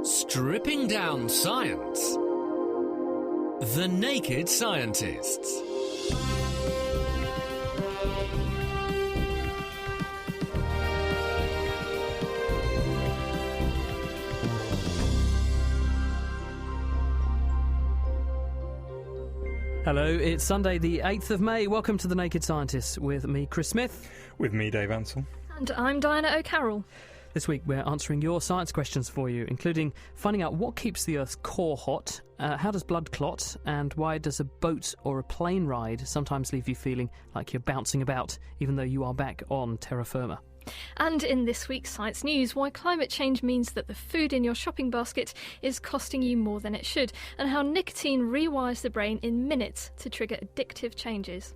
Stripping down science. The Naked Scientists. Hello, it's Sunday the 8th of May. Welcome to The Naked Scientists with me, Chris Smith. With me, Dave Ansell. And I'm Diana O'Carroll. This week we're answering your science questions for you, including finding out what keeps the Earth's core hot, how does blood clot, and why does a boat or a plane ride sometimes leave you feeling like you're bouncing about, even though you are back on terra firma. And in this week's Science News, why climate change means that the food in your shopping basket is costing you more than it should, and how nicotine rewires the brain in minutes to trigger addictive changes.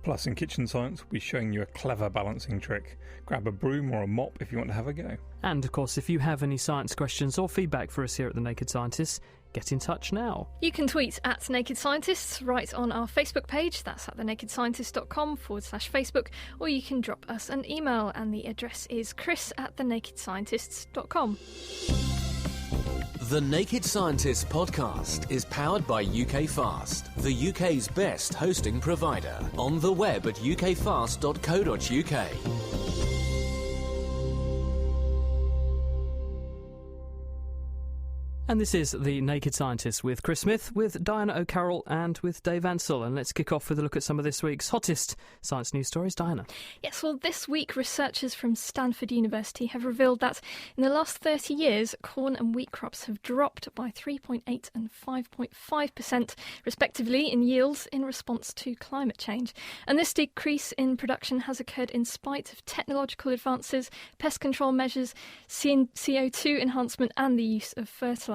Plus, in Kitchen Science, we'll be showing you a clever balancing trick. Grab a broom or a mop if you want to have a go. And, of course, if you have any science questions or feedback for us here at The Naked Scientists, get in touch now. You can tweet at Naked Scientists right on our Facebook page. That's at thenakedscientist.com/Facebook. Or you can drop us an email, and the address is chris@thenakedscientists.com. The Naked Scientists podcast is powered by UK Fast, the UK's best hosting provider. On the web at ukfast.co.uk. And this is The Naked Scientists with Chris Smith, with Diana O'Carroll and with Dave Ansell. And let's kick off with a look at some of this week's hottest science news stories. Diana. Yes, well, this week researchers from Stanford University have revealed that in the last 30 years, corn and wheat crops have dropped by 3.8 and 5.5% respectively in yields in response to climate change. And this decrease in production has occurred in spite of technological advances, pest control measures, CO2 enhancement and the use of fertilizers.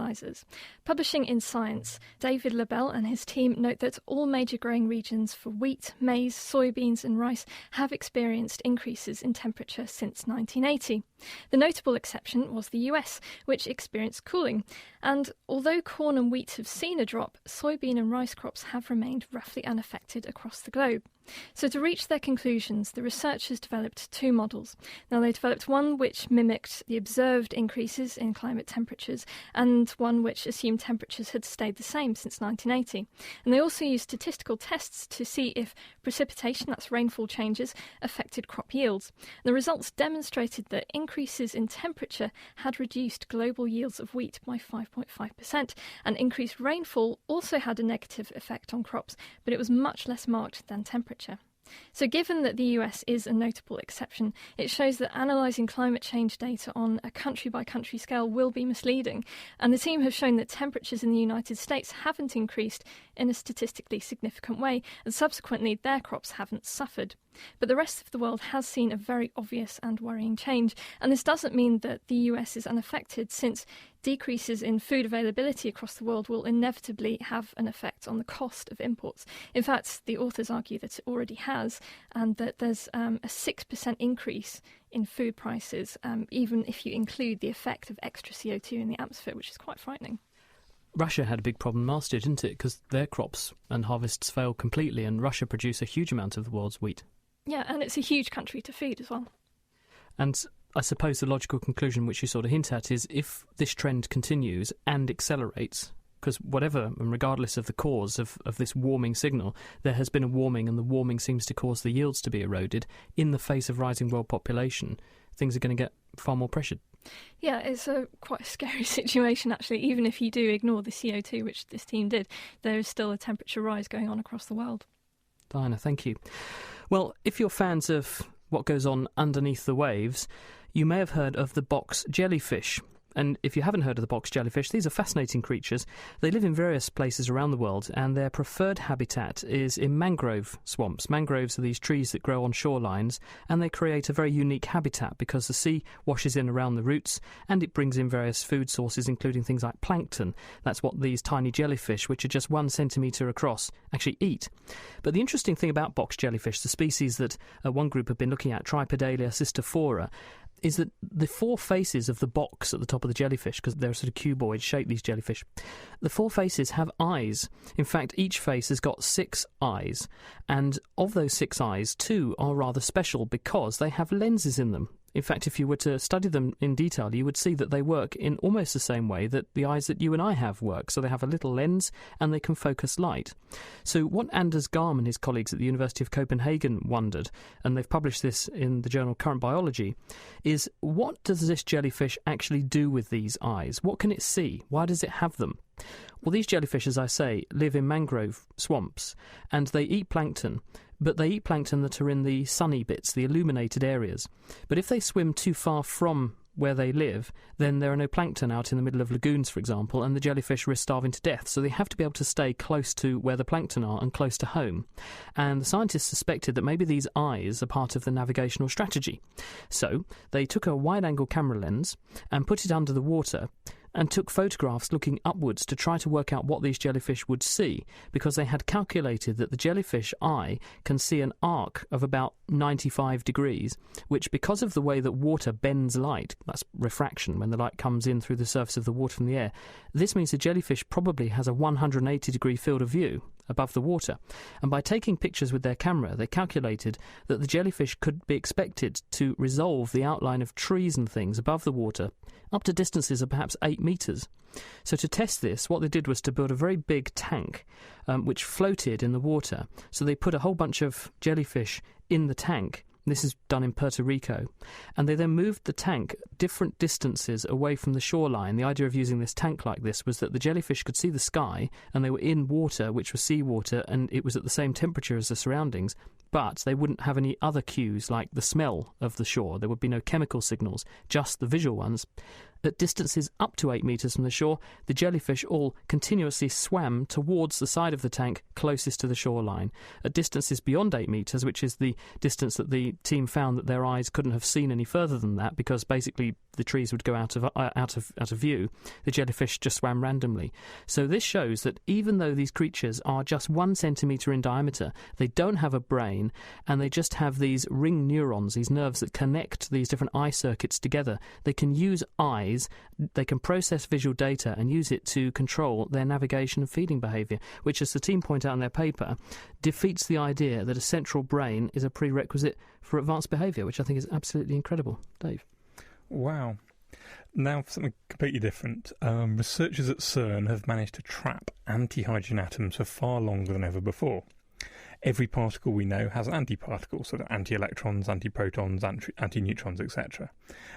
Publishing in Science, David Labelle and his team note that all major growing regions for wheat, maize, soybeans and rice have experienced increases in temperature since 1980. The notable exception was the US, which experienced cooling. And although corn and wheat have seen a drop, soybean and rice crops have remained roughly unaffected across the globe. So to reach their conclusions, the researchers developed two models. Now, they developed one which mimicked the observed increases in climate temperatures and one which assumed temperatures had stayed the same since 1980. And they also used statistical tests to see if precipitation, that's rainfall changes, affected crop yields. And the results demonstrated that increases in temperature had reduced global yields of wheat by 5.5%, and increased rainfall also had a negative effect on crops, but it was much less marked than temperature. So given that the US is a notable exception, it shows that analysing climate change data on a country-by-country scale will be misleading, and the team have shown that temperatures in the United States haven't increased in a statistically significant way, and subsequently their crops haven't suffered. But the rest of the world has seen a very obvious and worrying change, and this doesn't mean that the US is unaffected, since decreases in food availability across the world will inevitably have an effect on the cost of imports. In fact, the authors argue that it already has, and that there's a 6% increase in food prices, even if you include the effect of extra CO2 in the atmosphere, which is quite frightening. Russia had a big problem last year, didn't it? Because their crops and harvests failed completely, and Russia produce a huge amount of the world's wheat. Yeah, and it's a huge country to feed as well. And I suppose the logical conclusion, which you sort of hint at, is if this trend continues and accelerates, because whatever and regardless of the cause of this warming signal, there has been a warming, and the warming seems to cause the yields to be eroded in the face of rising world population, things are going to get far more pressured. Yeah, it's quite a scary situation, actually. Even if you do ignore the CO2, which this team did, there is still a temperature rise going on across the world. Diana, thank you. Well, if you're fans of what goes on underneath the waves, you may have heard of the box jellyfish. And if you haven't heard of the box jellyfish, these are fascinating creatures. They live in various places around the world, and their preferred habitat is in mangrove swamps. Mangroves are these trees that grow on shorelines, and they create a very unique habitat because the sea washes in around the roots, and it brings in various food sources, including things like plankton. That's what these tiny jellyfish, which are just 1 centimetre across, actually eat. But the interesting thing about box jellyfish, the species that one group have been looking at, Tripodalia cystophora, is that the four faces of the box at the top of the jellyfish, because they're sort of cuboid shape, these jellyfish, the four faces have eyes. In fact, each face has got 6 eyes, and of those 6 eyes, 2 are rather special because they have lenses in them. In fact, if you were to study them in detail, you would see that they work in almost the same way that the eyes that you and I have work. So they have a little lens and they can focus light. So what Anders Garm and his colleagues at the University of Copenhagen wondered, and they've published this in the journal Current Biology, is what does this jellyfish actually do with these eyes? What can it see? Why does it have them? Well, these jellyfish, as I say, live in mangrove swamps, and they eat plankton, but they eat plankton that are in the sunny bits, the illuminated areas. But if they swim too far from where they live, then there are no plankton out in the middle of lagoons, for example, and the jellyfish risk starving to death. So they have to be able to stay close to where the plankton are and close to home. And the scientists suspected that maybe these eyes are part of the navigational strategy. So they took a wide-angle camera lens and put it under the water and took photographs looking upwards to try to work out what these jellyfish would see, because they had calculated that the jellyfish eye can see an arc of about 95 degrees, which, because of the way that water bends light, that's refraction when the light comes in through the surface of the water from the air, this means the jellyfish probably has a 180 degree field of view above the water. And by taking pictures with their camera, they calculated that the jellyfish could be expected to resolve the outline of trees and things above the water up to distances of perhaps 8 metres. So to test this, what they did was to build a very big tank which floated in the water. So they put a whole bunch of jellyfish in the tank. This is done in Puerto Rico. And they then moved the tank different distances away from the shoreline. The idea of using this tank like this was that the jellyfish could see the sky, and they were in water, which was seawater, and it was at the same temperature as the surroundings, but they wouldn't have any other cues like the smell of the shore. There would be no chemical signals, just the visual ones. At distances up to 8 metres from the shore, the jellyfish all continuously swam towards the side of the tank closest to the shoreline. At distances beyond 8 metres, which is the distance that the team found that their eyes couldn't have seen any further than that, because basically the trees would go out of view, the jellyfish just swam randomly. So this shows that even though these creatures are just 1 centimetre in diameter, they don't have a brain, and they just have these ring neurons, these nerves that connect these different eye circuits together. They can use eyes, they can process visual data and use it to control their navigation and feeding behaviour, which, as the team point out in their paper, defeats the idea that a central brain is a prerequisite for advanced behaviour, which I think is absolutely incredible. Dave? Wow. Now for something completely different. Researchers at CERN have managed to trap anti-hydrogen atoms for far longer than ever before. Every particle we know has antiparticles, so they're anti-electrons, anti-protons, anti-neutrons, etc.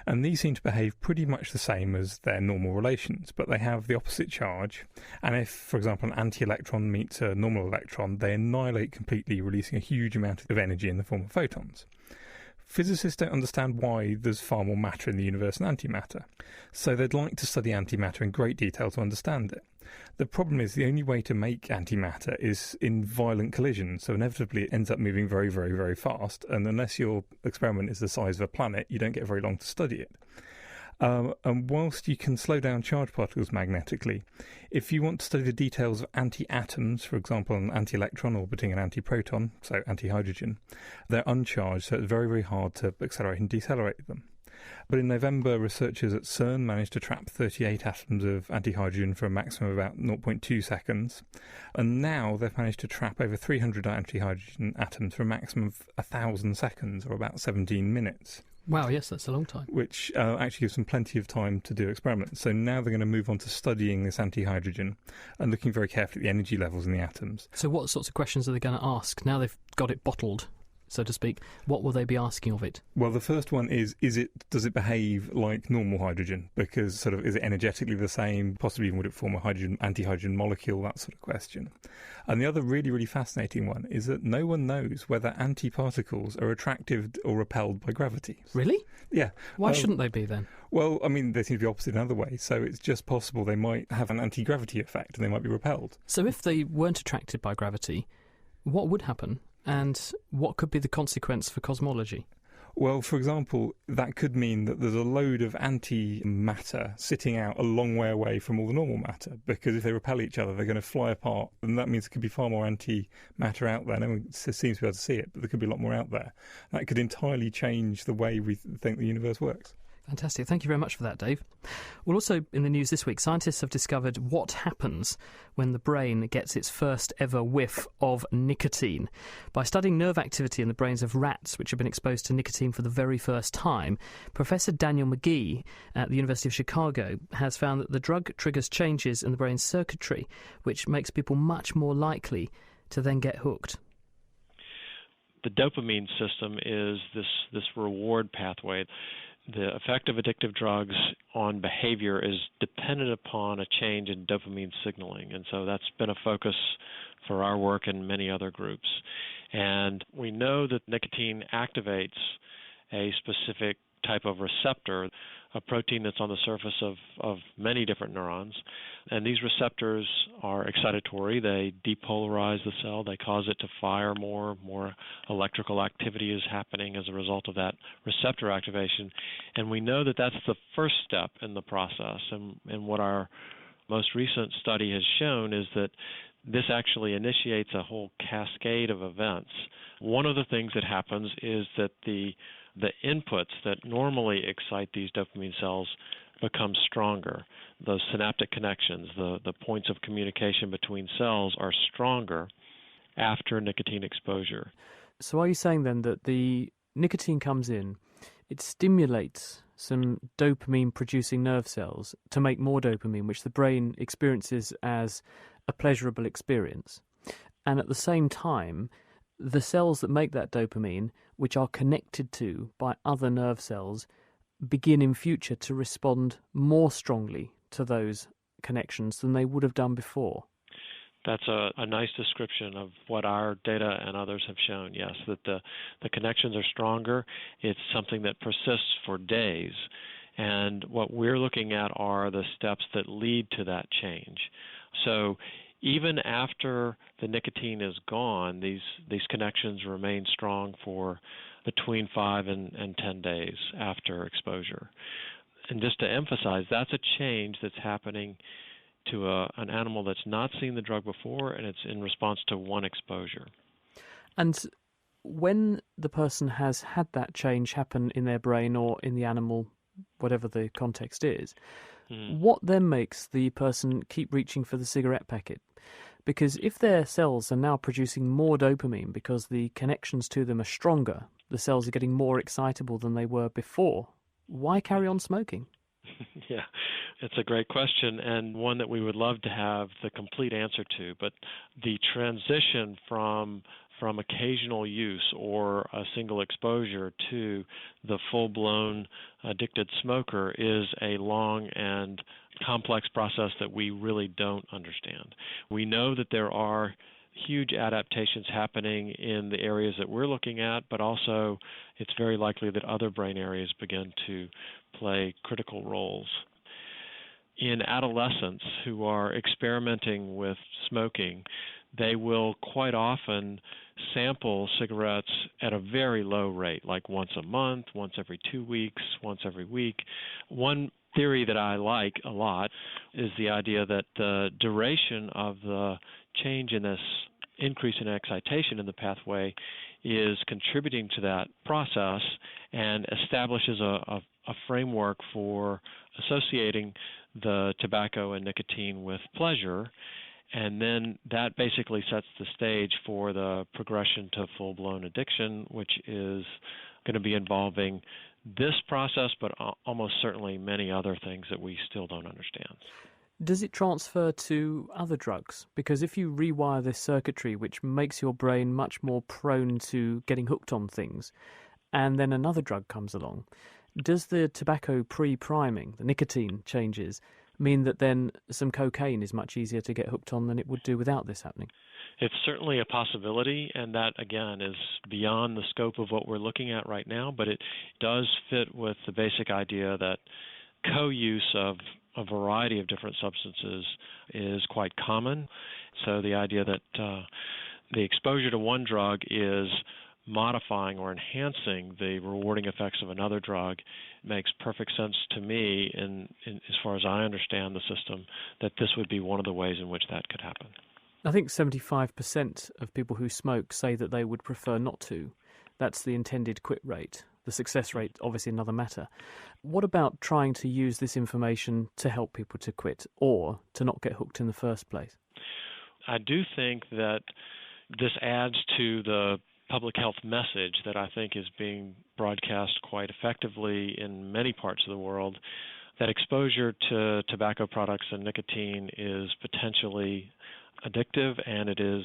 And these seem to behave pretty much the same as their normal relations, but they have the opposite charge. And if, for example, an anti-electron meets a normal electron, they annihilate completely, releasing a huge amount of energy in the form of photons. Physicists don't understand why there's far more matter in the universe than antimatter, so they'd like to study antimatter in great detail to understand it. The problem is the only way to make antimatter is in violent collisions, so inevitably it ends up moving very, very, very fast, and unless your experiment is the size of a planet, you don't get very long to study it. And whilst you can slow down charged particles magnetically, if you want to study the details of anti-atoms, for example an anti-electron orbiting an anti-proton, so anti-hydrogen, they're uncharged, so it's very, very hard to accelerate and decelerate them. But in November, researchers at CERN managed to trap 38 atoms of anti-hydrogen for a maximum of about 0.2 seconds. And now they've managed to trap over 300 anti-hydrogen atoms for a maximum of 1,000 seconds, or about 17 minutes. Wow, yes, that's a long time. Which actually gives them plenty of time to do experiments. So now they're going to move on to studying this anti-hydrogen and looking very carefully at the energy levels in the atoms. So what sorts of questions are they going to ask? Now they've got it bottled, so to speak, what will they be asking of it? Well, the first one is does it behave like normal hydrogen? Because sort of, is it energetically the same? Possibly even would it form a anti-hydrogen molecule? That sort of question. And the other really, really fascinating one is that no one knows whether antiparticles are attracted or repelled by gravity. Really? Yeah. Why shouldn't they be then? Well, I mean, they seem to be opposite in other ways, so it's just possible they might have an anti-gravity effect and they might be repelled. So if they weren't attracted by gravity, what would happen? And what could be the consequence for cosmology? Well, for example, that could mean that there's a load of antimatter sitting out a long way away from all the normal matter, because if they repel each other, they're going to fly apart, and that means there could be far more antimatter out there. No one seems to be able to see it, but there could be a lot more out there. That could entirely change the way we think the universe works. Fantastic. Thank you very much for that, Dave. Well, also in the news this week, scientists have discovered what happens when the brain gets its first ever whiff of nicotine. By studying nerve activity in the brains of rats which have been exposed to nicotine for the very first time, Professor Daniel McGee at the University of Chicago has found that the drug triggers changes in the brain's circuitry, which makes people much more likely to then get hooked. The dopamine system is this reward pathway. The effect of addictive drugs on behavior is dependent upon a change in dopamine signaling, and so that's been a focus for our work and many other groups. And we know that nicotine activates a specific type of receptor, a protein that's on the surface of many different neurons. And these receptors are excitatory. They depolarize the cell. They cause it to fire more. More electrical activity is happening as a result of that receptor activation. And we know that that's the first step in the process. And what our most recent study has shown is that this actually initiates a whole cascade of events. One of the things that happens is that the inputs that normally excite these dopamine cells become stronger. Those synaptic connections, the points of communication between cells are stronger after nicotine exposure. So are you saying then that the nicotine comes in, it stimulates some dopamine-producing nerve cells to make more dopamine, which the brain experiences as a pleasurable experience, and at the same time, the cells that make that dopamine, which are connected to by other nerve cells, begin in future to respond more strongly to those connections than they would have done before? That's a nice description of what our data and others have shown, yes, that the connections are stronger. It's something that persists for days. And what we're looking at are the steps that lead to that change. So even after the nicotine is gone, these connections remain strong for between 5 and 10 days after exposure. And just to emphasize, that's a change that's happening to an animal that's not seen the drug before, and it's in response to one exposure. And when the person has had that change happen in their brain or in the animal, whatever the context is, what then makes the person keep reaching for the cigarette packet? Because if their cells are now producing more dopamine because the connections to them are stronger, the cells are getting more excitable than they were before, why carry on smoking? Yeah, it's a great question, and one that we would love to have the complete answer to. But the transition from occasional use or a single exposure to the full-blown addicted smoker is a long and complex process that we really don't understand. We know that there are huge adaptations happening in the areas that we're looking at, but also it's very likely that other brain areas begin to play critical roles. In adolescents who are experimenting with smoking, they will quite often sample cigarettes at a very low rate, like once a month, once every 2 weeks, once every week. One theory that I like a lot is the idea that the duration of the change in this increase in excitation in the pathway is contributing to that process and establishes a framework for associating the tobacco and nicotine with pleasure, and then that basically sets the stage for the progression to full-blown addiction, which is going to be involving this process, but almost certainly many other things that we still don't understand. Does it transfer to other drugs? Because if you rewire this circuitry, which makes your brain much more prone to getting hooked on things, and then another drug comes along, does the tobacco pre-priming, the nicotine changes, mean that then some cocaine is much easier to get hooked on than it would do without this happening? It's certainly a possibility, and that, again, is beyond the scope of what we're looking at right now, but it does fit with the basic idea that co-use of a variety of different substances is quite common. So the idea that the exposure to one drug is modifying or enhancing the rewarding effects of another drug makes perfect sense to me, in as far as I understand the system, that this would be one of the ways in which that could happen. I think 75% of people who smoke say that they would prefer not to. That's the intended quit rate. the success rate, obviously another matter. What about trying to use this information to help people to quit or to not get hooked in the first place? I do think that this adds to the public health message that I think is being broadcast quite effectively in many parts of the world, that exposure to tobacco products and nicotine is potentially addictive, and it is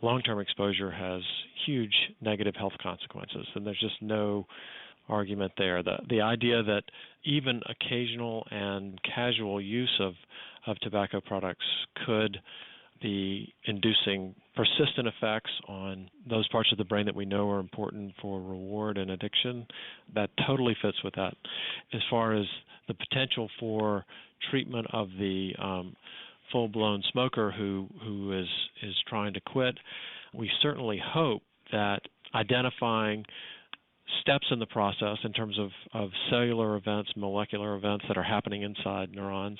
long-term exposure has huge negative health consequences, and there's just no argument there. The idea that even occasional and casual use of tobacco products could be inducing persistent effects on those parts of the brain that we know are important for reward and addiction, that totally fits with that. As far as the potential for treatment of the full-blown smoker who is trying to quit, we certainly hope that identifying steps in the process in terms of cellular events, molecular events that are happening inside neurons,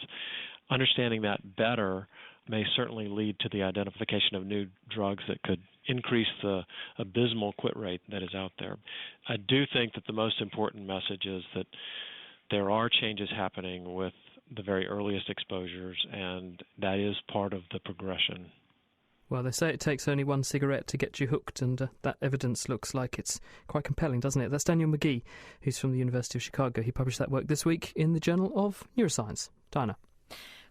understanding that better may certainly lead to the identification of new drugs that could increase the abysmal quit rate that is out there. I do think that the most important message is that there are changes happening with the very earliest exposures, and that is part of the progression. Well, they say it takes only one cigarette to get you hooked, and that evidence looks like it's quite compelling, doesn't it? That's Daniel McGee, who's from the University of Chicago. He published that work this week in the Journal of Neuroscience. Diana.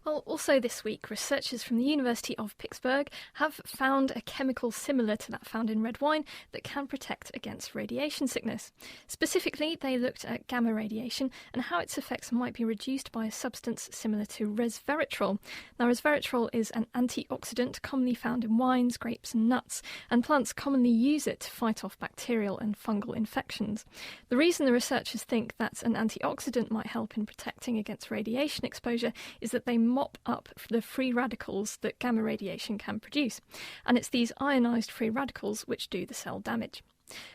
Well, also this week, researchers from the University of Pittsburgh have found a chemical similar to that found in red wine that can protect against radiation sickness. Specifically, they looked at gamma radiation and how its effects might be reduced by a substance similar to resveratrol. Now, resveratrol is an antioxidant commonly found in wines, grapes and nuts, and plants commonly use it to fight off bacterial and fungal infections. The reason the researchers think that an antioxidant might help in protecting against radiation exposure is that they mop up the free radicals that gamma radiation can produce, and it's these ionised free radicals which do the cell damage.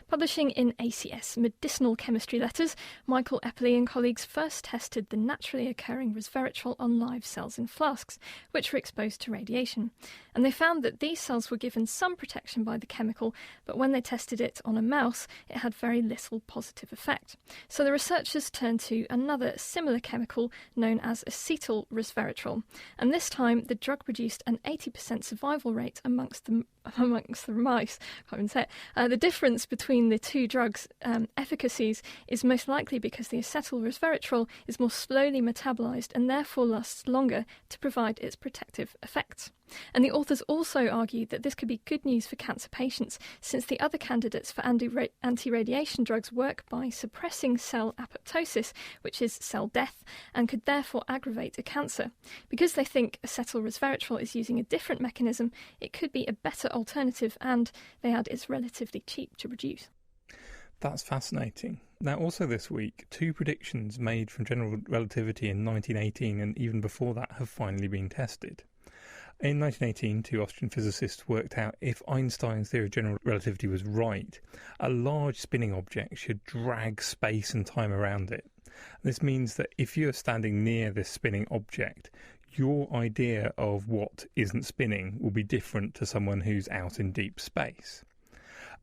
Publishing in ACS Medicinal Chemistry Letters, Michael Eppley and colleagues first tested the naturally occurring resveratrol on live cells in flasks, which were exposed to radiation. And they found that these cells were given some protection by the chemical, but when they tested it on a mouse, it had very little positive effect. So the researchers turned to another similar chemical known as acetyl resveratrol, and this time the drug produced an 80% survival rate amongst the mice. I can't even say it. The difference between the two drugs' efficacies is most likely because the acetyl resveratrol is more slowly metabolized and therefore lasts longer to provide its protective effects. And the authors also argued that this could be good news for cancer patients, since the other candidates for anti-radiation drugs work by suppressing cell apoptosis, which is cell death, and could therefore aggravate a cancer. Because they think acetyl resveratrol is using a different mechanism, it could be a better alternative, and they add it's relatively cheap to produce. That's fascinating. Now, also this week, two predictions made from general relativity in 1918 and even before that have finally been tested. In 1918, two Austrian physicists worked out if Einstein's theory of general relativity was right, a large spinning object should drag space and time around it. This means that if you're standing near this spinning object, your idea of what isn't spinning will be different to someone who's out in deep space.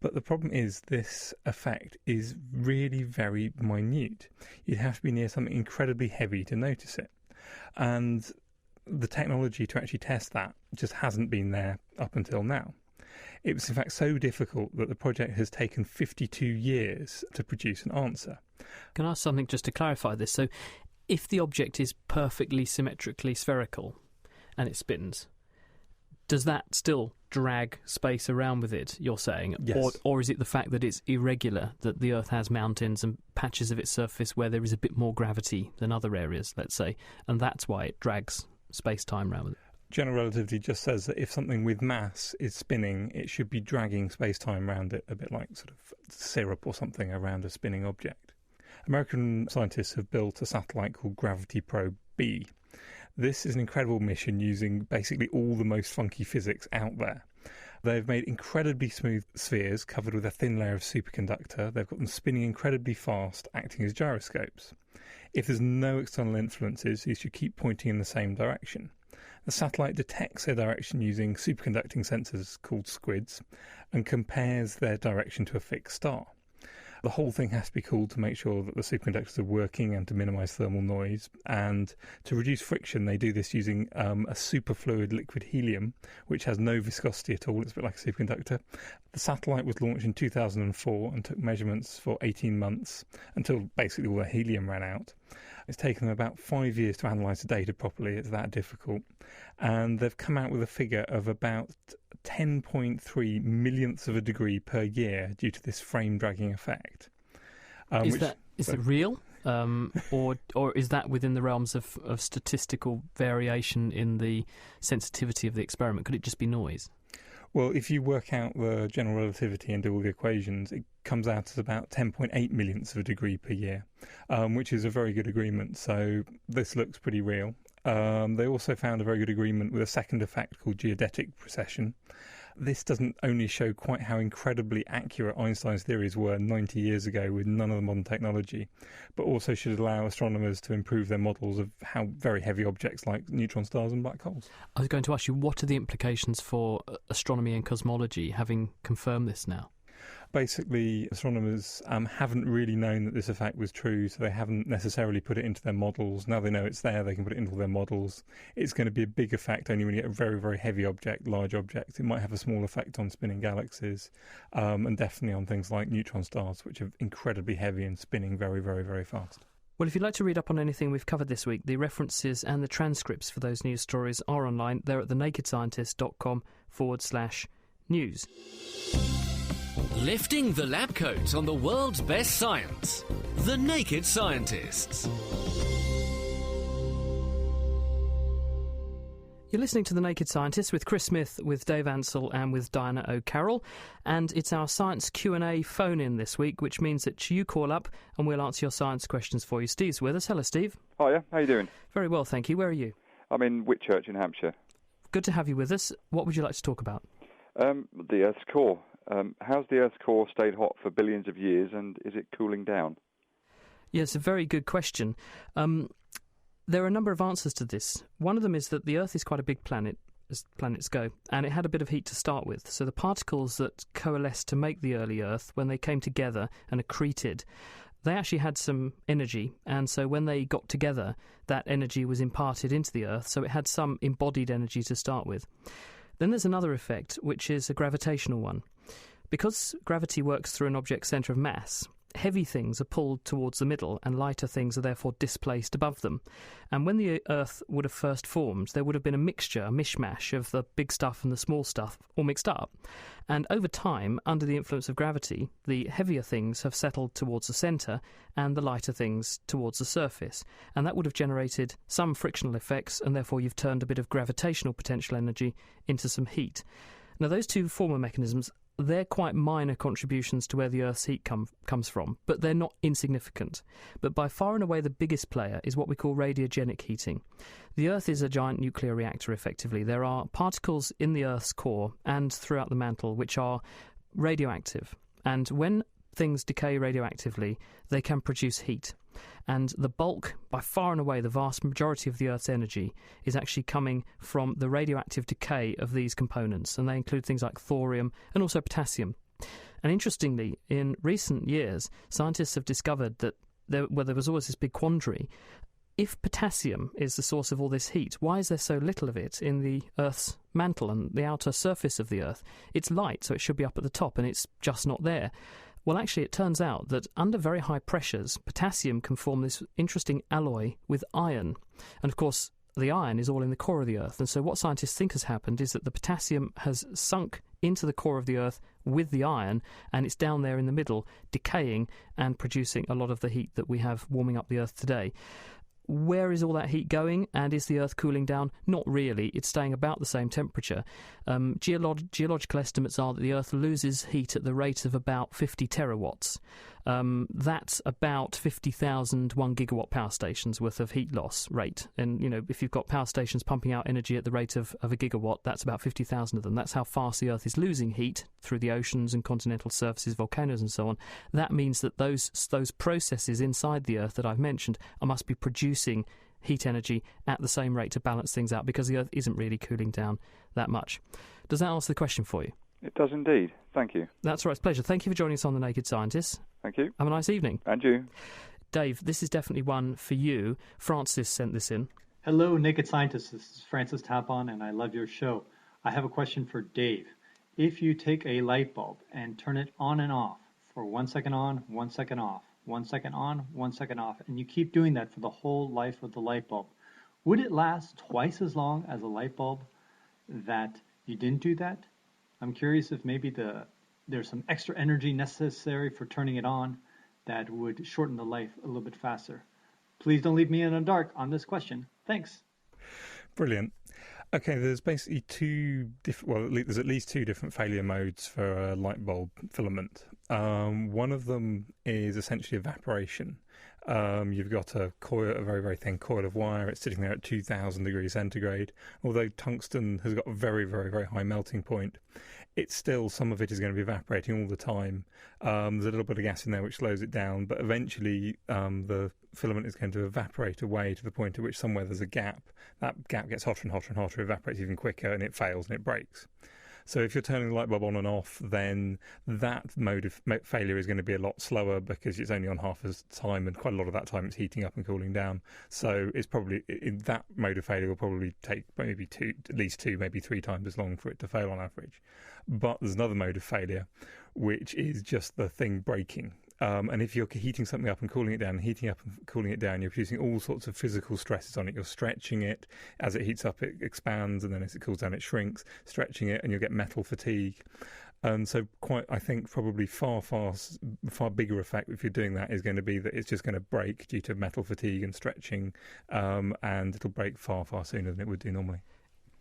But the problem is this effect is really very minute. You'd have to be near something incredibly heavy to notice it. And the technology to actually test that just hasn't been there up until now. It was in fact so difficult that the project has taken 52 years to produce an answer. Can I ask something just to clarify this? So if the object is perfectly symmetrically spherical and it spins, does that still drag space around with it, you're saying? Yes. Or is it the fact that it's irregular, that the Earth has mountains and patches of its surface where there is a bit more gravity than other areas, let's say, and that's why it drags space-time around with it? General relativity just says that if something with mass is spinning, it should be dragging space-time around it, a bit like sort of syrup or something around a spinning object. American scientists have built a satellite called Gravity Probe B. This is an incredible mission using basically all the most funky physics out there. They've made incredibly smooth spheres covered with a thin layer of superconductor. They've got them spinning incredibly fast, acting as gyroscopes. If there's no external influences, you should keep pointing in the same direction. The satellite detects their direction using superconducting sensors called SQUIDs and compares their direction to a fixed star. The whole thing has to be cooled to make sure that the superconductors are working and to minimise thermal noise. And to reduce friction, they do this using a superfluid liquid helium, which has no viscosity at all. It's a bit like a superconductor. The satellite was launched in 2004 and took measurements for 18 months until basically all the helium ran out. It's taken them about 5 years to analyse the data properly. It's that difficult. And they've come out with a figure of about 10.3 millionths of a degree per year due to this frame dragging effect. Is it real? Or is that within the realms of statistical variation in the sensitivity of the experiment? Could it just be noise? Well, if you work out the general relativity and do all the equations, it comes out as about 10.8 millionths of a degree per year, which is a very good agreement. So this looks pretty real. They also found a very good agreement with a second effect called geodetic precession. This doesn't only show quite how incredibly accurate Einstein's theories were 90 years ago with none of the modern technology, but also should allow astronomers to improve their models of how very heavy objects like neutron stars and black holes. I was going to ask you, what are the implications for astronomy and cosmology, having confirmed this now? Basically, astronomers haven't really known that this effect was true, so they haven't necessarily put it into their models. Now they know it's there, they can put it into their models. It's going to be a big effect only when you get a very, very heavy object, large object. It might have a small effect on spinning galaxies, and definitely on things like neutron stars, which are incredibly heavy and spinning very, very, very fast. Well, if you'd like to read up on anything we've covered this week, the references and the transcripts for those news stories are online. They're at thenakedscientist.com/news. Lifting the lab coat on the world's best science. The Naked Scientists. You're listening to The Naked Scientists with Chris Smith, with Dave Ansell and with Diana O'Carroll. And it's our Science Q&A phone-in this week, which means that you call up and we'll answer your science questions for you. Steve's with us. Hello, Steve. Hiya, how you doing? Very well, thank you. Where are you? I'm in Whitchurch in Hampshire. Good to have you with us. What would you like to talk about? The Earth's core. How's the Earth's core stayed hot for billions of years, and is it cooling down? Yes, a very good question. There are a number of answers to this. One of them is that the Earth is quite a big planet, as planets go, and it had a bit of heat to start with. So the particles that coalesced to make the early Earth, when they came together and accreted, they actually had some energy, and so when they got together, that energy was imparted into the Earth, so it had some embodied energy to start with. Then there's another effect, which is a gravitational one. Because gravity works through an object's centre of mass, heavy things are pulled towards the middle and lighter things are therefore displaced above them. And when the Earth would have first formed, there would have been a mixture, a mishmash of the big stuff and the small stuff all mixed up. And over time, under the influence of gravity, the heavier things have settled towards the centre and the lighter things towards the surface. And that would have generated some frictional effects, and therefore you've turned a bit of gravitational potential energy into some heat. Now, those two former mechanisms, they're quite minor contributions to where the Earth's heat comes from, but they're not insignificant. But by far and away the biggest player is what we call radiogenic heating. The Earth is a giant nuclear reactor, effectively. There are particles in the Earth's core and throughout the mantle which are radioactive. And when things decay radioactively, they can produce heat. And the bulk, by far and away, the vast majority of the Earth's energy is actually coming from the radioactive decay of these components, and they include things like thorium and also potassium. And interestingly, in recent years, scientists have discovered that there was always this big quandary. If potassium is the source of all this heat, why is there so little of it in the Earth's mantle and the outer surface of the Earth? It's light, so it should be up at the top, and it's just not there. Well, actually, it turns out that under very high pressures, potassium can form this interesting alloy with iron. And, of course, the iron is all in the core of the Earth. And so what scientists think has happened is that the potassium has sunk into the core of the Earth with the iron, and it's down there in the middle, decaying and producing a lot of the heat that we have warming up the Earth today. Where is all that heat going, and is the Earth cooling down? Not really. It's staying about the same temperature. Geological estimates are that the Earth loses heat at the rate of about 50 terawatts. That's about 50,000 1 gigawatt power stations worth of heat loss rate. And, if you've got power stations pumping out energy at the rate of a gigawatt, that's about 50,000 of them. That's how fast the Earth is losing heat through the oceans and continental surfaces, volcanoes and so on. That means that those processes inside the Earth that I've mentioned must be producing heat energy at the same rate to balance things out, because the Earth isn't really cooling down that much. Does that answer the question for you? It does indeed. Thank you. That's right. It's a pleasure. Thank you for joining us on The Naked Scientist. Thank you. Have a nice evening. And you. Dave, this is definitely one for you. Francis sent this in. Hello, Naked Scientists. This is Francis Tapon, and I love your show. I have a question for Dave. If you take a light bulb and turn it on and off for 1 second on, 1 second off, 1 second on, 1 second off, and you keep doing that for the whole life of the light bulb, would it last twice as long as a light bulb that you didn't do that? I'm curious if maybe there's some extra energy necessary for turning it on that would shorten the life a little bit faster. Please don't leave me in the dark on this question. Thanks. Brilliant. Okay, there's basically there's at least two different failure modes for a light bulb filament. One of them is essentially evaporation. You've got a very, very thin coil of wire. It's sitting there at 2,000 degrees centigrade. Although tungsten has got a very, very, very high melting point, it's still, some of it is going to be evaporating all the time. There's a little bit of gas in there which slows it down, but eventually the filament is going to evaporate away to the point at which somewhere there's a gap. That gap gets hotter and hotter and hotter, evaporates even quicker, and it fails and it breaks. So if you're turning the light bulb on and off, then that mode of failure is going to be a lot slower because it's only on half the time, and quite a lot of that time it's heating up and cooling down. So it's probably, in that mode of failure will probably take maybe at least two, maybe three times as long for it to fail on average. But there's another mode of failure, which is just the thing breaking. And if you're heating something up and cooling it down, you're producing all sorts of physical stresses on it. You're stretching it. As it heats up, it expands, and then as it cools down, it shrinks, stretching it, and you'll get metal fatigue. And so I think probably far bigger effect if you're doing that is going to be that it's just going to break due to metal fatigue and stretching, and it'll break far, far sooner than it would do normally.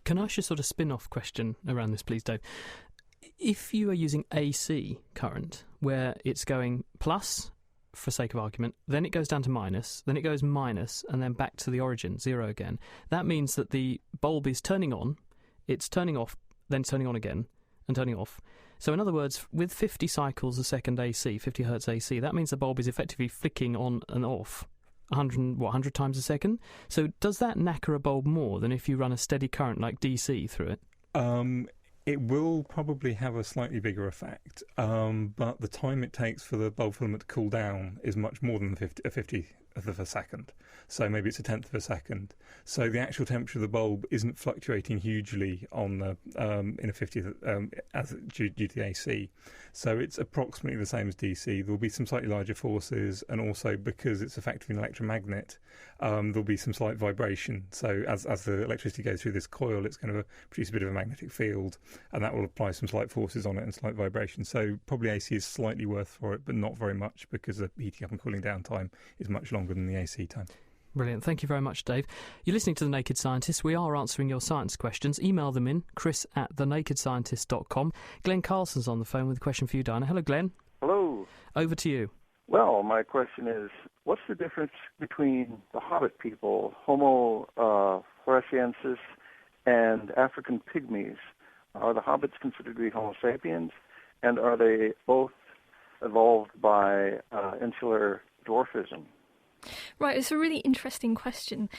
Can I ask you a sort of spin-off question around this, please, Dave? If you are using AC current, where it's going plus, for sake of argument, then it goes down to minus, then it goes minus, and then back to the origin, 0 again, that means that the bulb is turning on, it's turning off, then turning on again, and turning off. So in other words, with 50 cycles a second AC, 50 hertz AC, that means the bulb is effectively flicking on and off 100 times a second? So does that knacker a bulb more than if you run a steady current like DC through it? It will probably have a slightly bigger effect, but the time it takes for the bulb filament to cool down is much more than a 50th of a second. So maybe it's a tenth of a second. So the actual temperature of the bulb isn't fluctuating hugely on the in a 50th due to the AC. So it's approximately the same as DC. There will be some slightly larger forces, and also because it's effectively an electromagnet, there'll be some slight vibration. So as the electricity goes through this coil, it's going to produce a bit of a magnetic field, and that will apply some slight forces on it and slight vibration. So probably AC is slightly worth for it, but not very much, because the heating up and cooling down time is much longer than the AC time. Brilliant. Thank you very much, Dave. You're listening to The Naked Scientist. We are answering your science questions. Email them in, chris@thenakedscientist.com. Glenn Carlson's on the phone with a question for you, Diana. Hello, Glenn. Hello. Over to you. Well, my question is, what's the difference between the Hobbit people, Homo floresiensis, and African pygmies? Are the Hobbits considered to be Homo sapiens, and are they both evolved by insular dwarfism? Right, it's a really interesting question.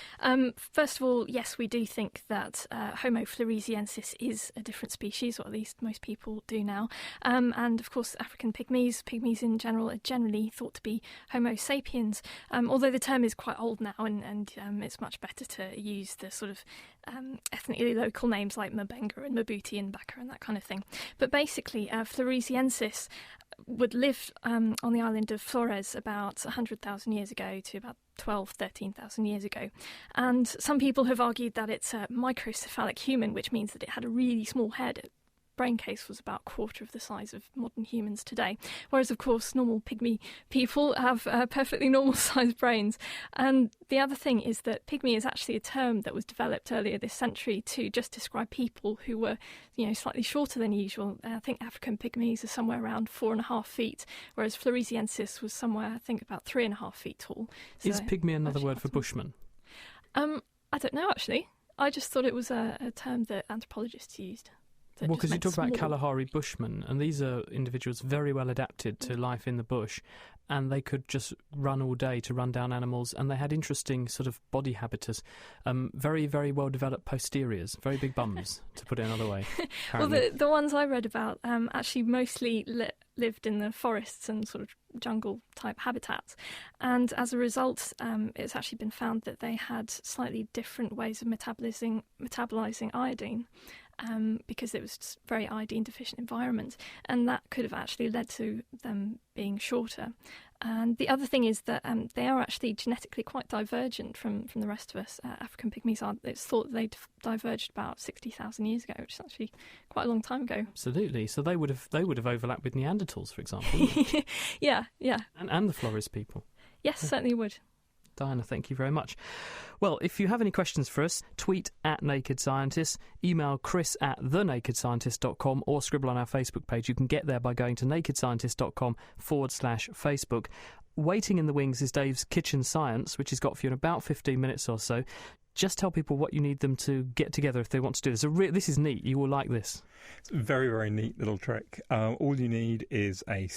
First of all, yes, we do think that Homo floresiensis is a different species, or at least most people do now. And of course, African pygmies in general, are generally thought to be Homo sapiens, although the term is quite old now, and it's much better to use the sort of ethnically local names like Mabenga and Mabuti and Baka and that kind of thing. But basically, floresiensis would live on the island of Flores about 100,000 years ago to about 13,000 years ago. And some people have argued that it's a microcephalic human, which means that it had a really small head. Brain case was about a quarter of the size of modern humans today, whereas of course normal pygmy people have perfectly normal sized brains. And the other thing is that pygmy is actually a term that was developed earlier this century to just describe people who were, slightly shorter than usual. I think African pygmies are somewhere around 4.5 feet, whereas floresiensis was somewhere, I think, about 3.5 feet tall. So is pygmy another word for bushman? I don't know, actually. I just thought it was a term that anthropologists used Well, because you talk about Kalahari Bushmen, and these are individuals very well adapted to life in the bush, and they could just run all day to run down animals, and they had interesting sort of body habitus, very, very well developed posteriors, very big bums, to put it another way. Well, the ones I read about actually mostly lived in the forests and sort of jungle-type habitats, and as a result, it's actually been found that they had slightly different ways of metabolizing iodine. Because it was just very iodine-deficient environment, and that could have actually led to them being shorter. And the other thing is that they are actually genetically quite divergent from the rest of us. African pygmies are. It's thought that they diverged about 60,000 years ago, which is actually quite a long time ago. Absolutely. So they would have overlapped with Neanderthals, for example. Yeah. And the Flores people. Yes, certainly would. Diana, thank you very much. Well, if you have any questions for us, tweet at Naked Scientists, email chris@thenakedscientist.com, or scribble on our Facebook page. You can get there by going to nakedscientist.com/Facebook. Waiting in the wings is Dave's Kitchen Science, which he's got for you in about 15 minutes or so. Just tell people what you need them to get together if they want to do this. This is neat. You will like this. It's a very, very neat little trick. All you need is a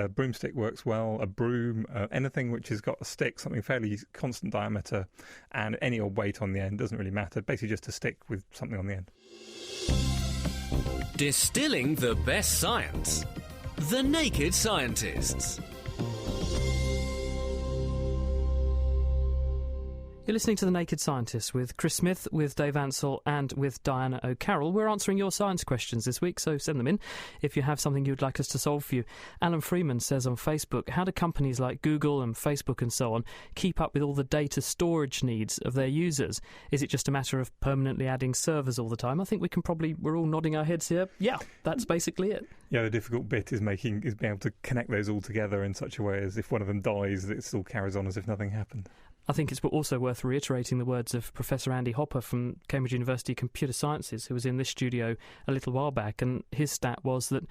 broomstick works well, a broom, anything which has got a stick, something fairly constant diameter, and any old weight on the end. Doesn't really matter. Basically just a stick with something on the end. Distilling the best science. The Naked Scientists. You're listening to The Naked Scientists with Chris Smith, with Dave Ansell and with Diana O'Carroll. We're answering your science questions this week, so send them in if you have something you'd like us to solve for you. Alan Freeman says on Facebook, how do companies like Google and Facebook and so on keep up with all the data storage needs of their users? Is it just a matter of permanently adding servers all the time? I think we're all nodding our heads here. Yeah, that's basically it. Yeah, the difficult bit is being able to connect those all together in such a way as if one of them dies, that it still carries on as if nothing happened. I think it's also worth reiterating the words of Professor Andy Hopper from Cambridge University Computer Sciences, who was in this studio a little while back, and his stat was that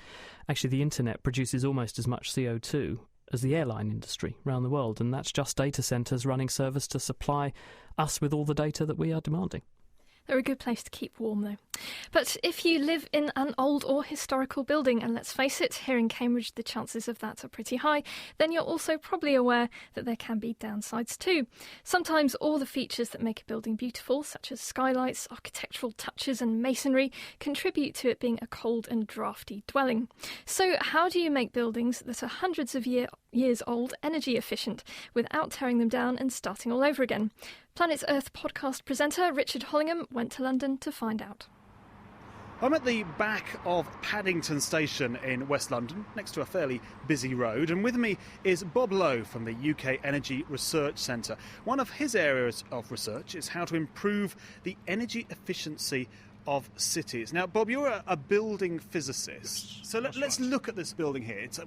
actually the internet produces almost as much CO2 as the airline industry around the world, and that's just data centres running servers to supply us with all the data that we are demanding. They're a good place to keep warm, though. But if you live in an old or historical building, and let's face it, here in Cambridge the chances of that are pretty high, then you're also probably aware that there can be downsides too. Sometimes all the features that make a building beautiful, such as skylights, architectural touches and masonry, contribute to it being a cold and drafty dwelling. So how do you make buildings that are hundreds of years old energy efficient without tearing them down and starting all over again? Planet Earth podcast presenter Richard Hollingham went to London to find out. I'm at the back of Paddington Station in West London, next to a fairly busy road, and with me is Bob Lowe from the UK Energy Research Centre. One of his areas of research is how to improve the energy efficiency of cities. Now, Bob, you're a building physicist. Yes, so let's look at this building here. It's a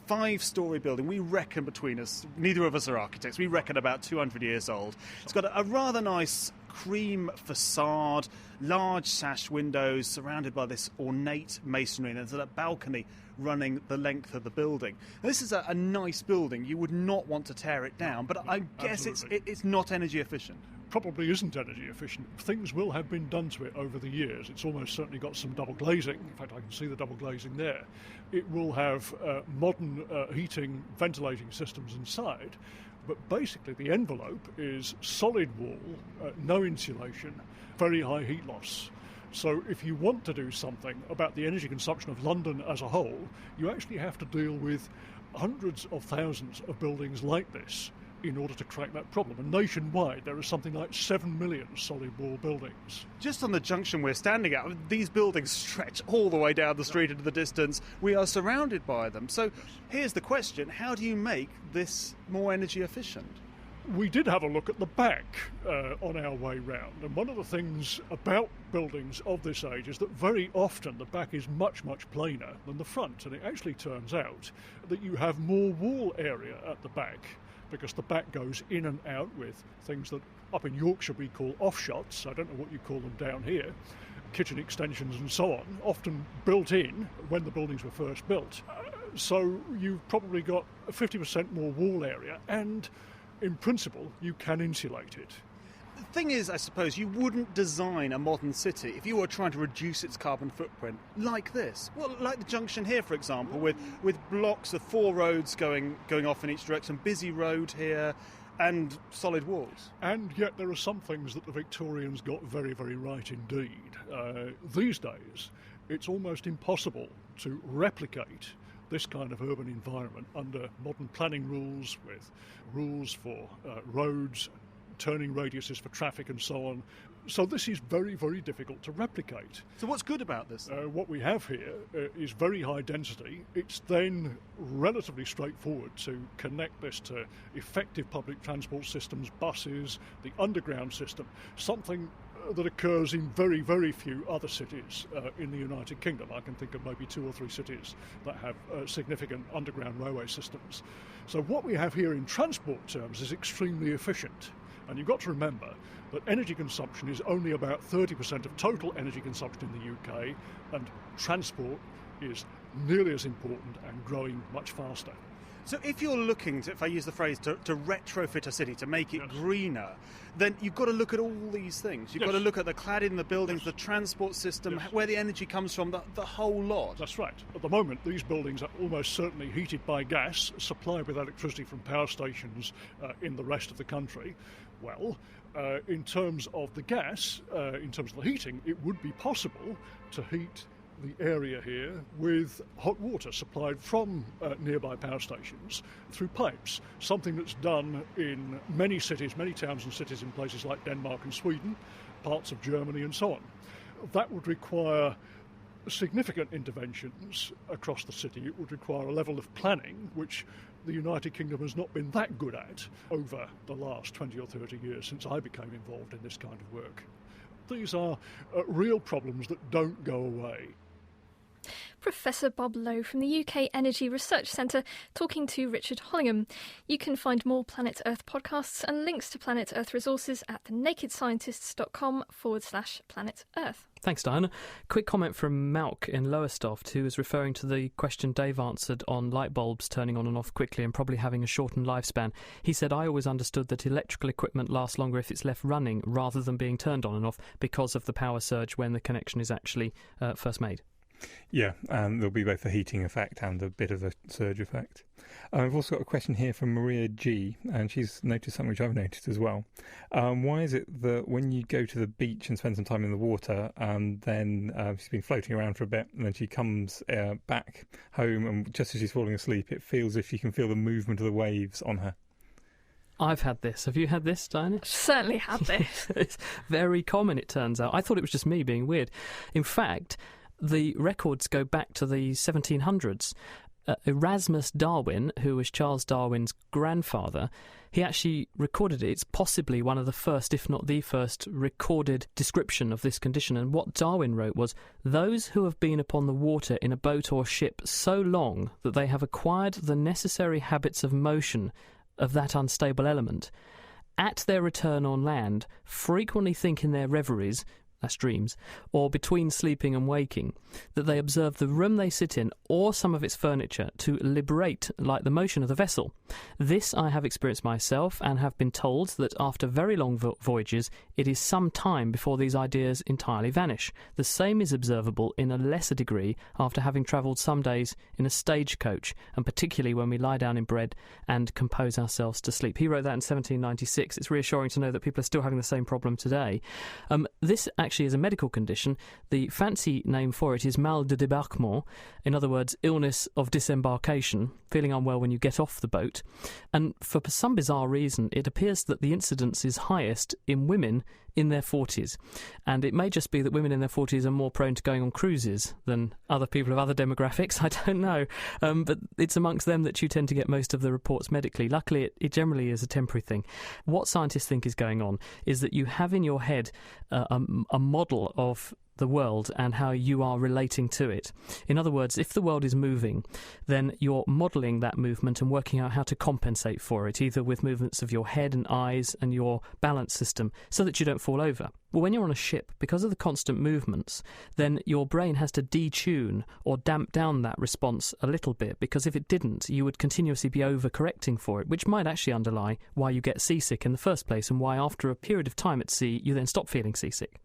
5-storey building. We reckon between us, neither of us are architects, we reckon about 200 years old. It's got a rather nice cream facade, large sash windows surrounded by this ornate masonry, and there's a balcony running the length of the building. Now, this is a nice building. You would not want to tear it down, but I guess it's not energy efficient. Probably isn't energy efficient. Things will have been done to it over the years. It's almost certainly got some double glazing. In fact, I can see the double glazing there. It will have modern heating, ventilating systems inside, but basically the envelope is solid wall, no insulation, very high heat loss. So if you want to do something about the energy consumption of London as a whole, you actually have to deal with hundreds of thousands of buildings like this in order to crack that problem. And nationwide, there are something like 7 million solid wall buildings. Just on the junction we're standing at, these buildings stretch all the way down the street into the distance. We are surrounded by them. So here's the question, how do you make this more energy efficient? We did have a look at the back on our way round, and one of the things about buildings of this age is that very often the back is much, much plainer than the front, and it actually turns out that you have more wall area at the back, because the back goes in and out with things that up in Yorkshire we call offshots. I don't know what you call them down here, kitchen extensions and so on, often built in when the buildings were first built. So you've probably got 50% more wall area, and in principle you can insulate it. The thing is, I suppose, you wouldn't design a modern city if you were trying to reduce its carbon footprint like this. Well, like the junction here, for example, with blocks of 4 roads going off in each direction, busy road here, and solid walls. And yet there are some things that the Victorians got very, very right indeed. These days, it's almost impossible to replicate this kind of urban environment under modern planning rules, with rules for roads, turning radiuses for traffic and so on. So this is very, very difficult to replicate. So what's good about this? What we have here is very high density. It's then relatively straightforward to connect this to effective public transport systems, buses, the underground system, something that occurs in very, very few other cities in the United Kingdom. I can think of maybe 2 or 3 cities that have significant underground railway systems. So what we have here in transport terms is extremely efficient. And you've got to remember that energy consumption is only about 30% of total energy consumption in the UK, and transport is nearly as important and growing much faster. So if you're looking to, if I use the phrase, to retrofit a city, to make it greener, then you've got to look at all these things. You've got to look at the cladding, the buildings, the transport system, where the energy comes from, the whole lot. That's right. At the moment, these buildings are almost certainly heated by gas, supplied with electricity from power stations in the rest of the country. Well, in terms of the gas, in terms of the heating, it would be possible to heat the area here with hot water supplied from nearby power stations through pipes, something that's done in many cities, many towns and cities in places like Denmark and Sweden, parts of Germany and so on. That would require significant interventions across the city. It would require a level of planning which the United Kingdom has not been that good at over the last 20 or 30 years since I became involved in this kind of work. These are real problems that don't go away. Professor Bob Lowe from the UK Energy Research Centre talking to Richard Hollingham. You can find more Planet Earth podcasts and links to Planet Earth resources at thenakedscientists.com/Planet Earth. Thanks, Diana. Quick comment from Malk in Lowestoft, who is referring to the question Dave answered on light bulbs turning on and off quickly and probably having a shortened lifespan. He said, I always understood that electrical equipment lasts longer if it's left running rather than being turned on and off because of the power surge when the connection is actually first made. Yeah, and there'll be both the heating effect and a bit of a surge effect. I've also got a question here from Maria G, and she's noticed something which I've noticed as well. Why is it that when you go to the beach and spend some time in the water, then she's been floating around for a bit, and then she comes back home, and just as she's falling asleep, it feels as if you can feel the movement of the waves on her? I've had this. Have you had this, Diana? Certainly had this. It's very common, it turns out. I thought it was just me being weird. In fact, the records go back to the 1700s. Erasmus Darwin, who was Charles Darwin's grandfather, he actually recorded it. It's possibly one of the first, if not the first, recorded description of this condition. And what Darwin wrote was, those who have been upon the water in a boat or ship so long that they have acquired the necessary habits of motion of that unstable element, at their return on land, frequently think in their reveries, that's dreams, or between sleeping and waking, that they observe the room they sit in or some of its furniture to liberate like the motion of the vessel. This I have experienced myself and have been told that after very long voyages it is some time before these ideas entirely vanish. The same is observable in a lesser degree after having travelled some days in a stagecoach, and particularly when we lie down in bed and compose ourselves to sleep. He wrote that in 1796. It's reassuring to know that people are still having the same problem today. This actually is a medical condition. The fancy name for it is mal de débarquement, in other words, illness of disembarkation, feeling unwell when you get off the boat. And for some bizarre reason, it appears that the incidence is highest in women in their 40s. And it may just be that women in their 40s are more prone to going on cruises than other people of other demographics. I don't know. But it's amongst them that you tend to get most of the reports medically. Luckily, it generally is a temporary thing. What scientists think is going on is that you have in your head a model of the world and how you are relating to it. In other words, if the world is moving, then you're modelling that movement and working out how to compensate for it, either with movements of your head and eyes and your balance system, so that you don't fall over. Well, when you're on a ship, because of the constant movements, then your brain has to detune or damp down that response a little bit, because if it didn't, you would continuously be overcorrecting for it, which might actually underlie why you get seasick in the first place and why after a period of time at sea you then stop feeling seasick.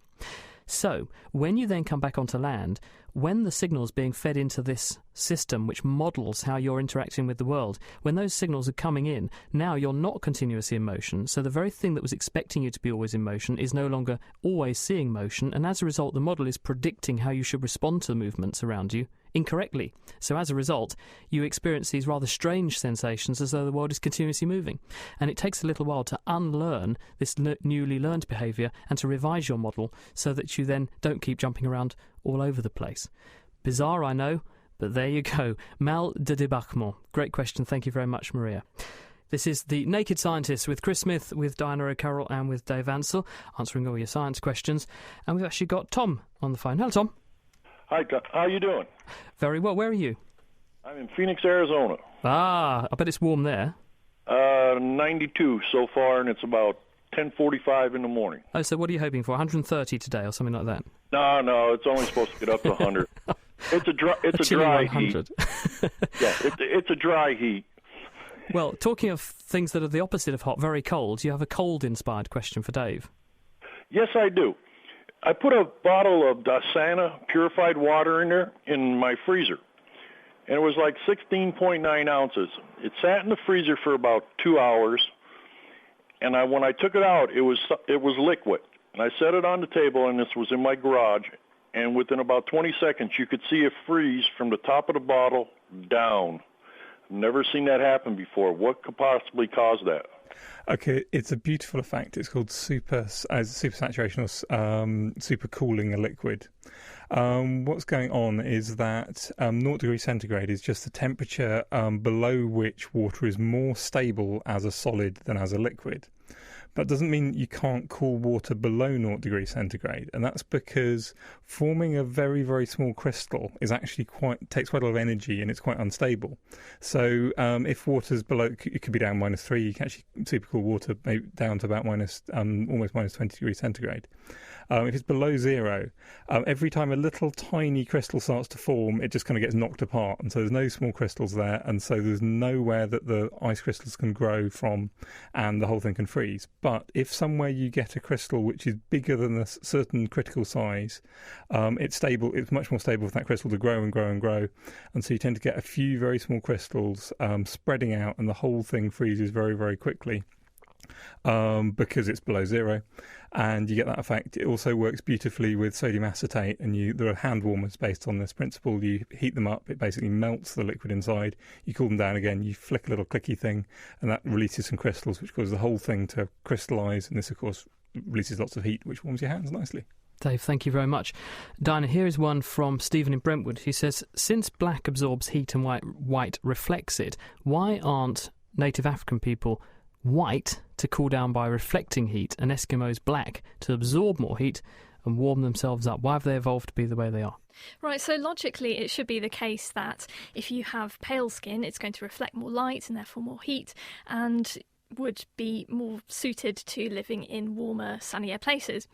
So, when you then come back onto land, when the signals being fed into this system which models how you're interacting with the world, when those signals are coming in, now you're not continuously in motion, so the very thing that was expecting you to be always in motion is no longer always seeing motion, and as a result the model is predicting how you should respond to the movements around you incorrectly. So as a result, you experience these rather strange sensations as though the world is continuously moving. And it takes a little while to unlearn this newly learned behaviour and to revise your model so that you then don't keep jumping around all over the place. Bizarre, I know, but there you go. Mal de débarquement. Great question. Thank you very much, Maria. This is The Naked Scientists with Chris Smith, with Diana O'Carroll and with Dave Ansell, answering all your science questions. And we've actually got Tom on the phone. Hello, Tom. Hi, how you doing? Very well. Where are you? I'm in Phoenix, Arizona. Ah, I bet it's warm there. 92 so far, and it's about 10:45 in the morning. Oh, so what are you hoping for? 130 today or something like that? No, it's only supposed to get up to 100. It's a dry heat. Yeah, it's a dry heat. Well, talking of things that are the opposite of hot, very cold, you have a cold-inspired question for Dave. Yes, I do. I put a bottle of Dasana purified water in there in my freezer, and it was like 16.9 ounces. It sat in the freezer for about 2 hours, and when I took it out, it was liquid. And I set it on the table, and this was in my garage, and within about 20 seconds, you could see it freeze from the top of the bottle down. Never seen that happen before. What could possibly cause that? Okay, it's a beautiful effect. It's called supersaturation or supercooling a liquid. What's going on is that 0 degrees centigrade is just the temperature below which water is more stable as a solid than as a liquid. That doesn't mean you can't cool water below 0 degrees centigrade, and that's because forming a very, very small crystal takes quite a lot of energy, and it's quite unstable. So if water's below, it could be down -3. You can actually supercool water maybe down to about almost -20 degrees centigrade. If it's below 0, every time a little tiny crystal starts to form, it just kind of gets knocked apart, and so there's no small crystals there, and so there's nowhere that the ice crystals can grow from, and the whole thing can freeze. But if somewhere you get a crystal which is bigger than a certain critical size, it's stable. It's much more stable for that crystal to grow and grow and grow, and so you tend to get a few very small crystals spreading out, and the whole thing freezes very, very quickly. Because it's below 0, and you get that effect. It also works beautifully with sodium acetate, and there are hand warmers based on this principle. You heat them up, it basically melts the liquid inside, you cool them down again, you flick a little clicky thing, and that releases some crystals, which causes the whole thing to crystallise, and this, of course, releases lots of heat, which warms your hands nicely. Dave, thank you very much. Diana, here is one from Stephen in Brentwood. He says, since black absorbs heat and white reflects it, why aren't native African people white to cool down by reflecting heat, and Eskimos black to absorb more heat and warm themselves up? Why have they evolved to be the way they are? Right, so logically it should be the case that if you have pale skin, it's going to reflect more light and therefore more heat, and would be more suited to living in warmer, sunnier places.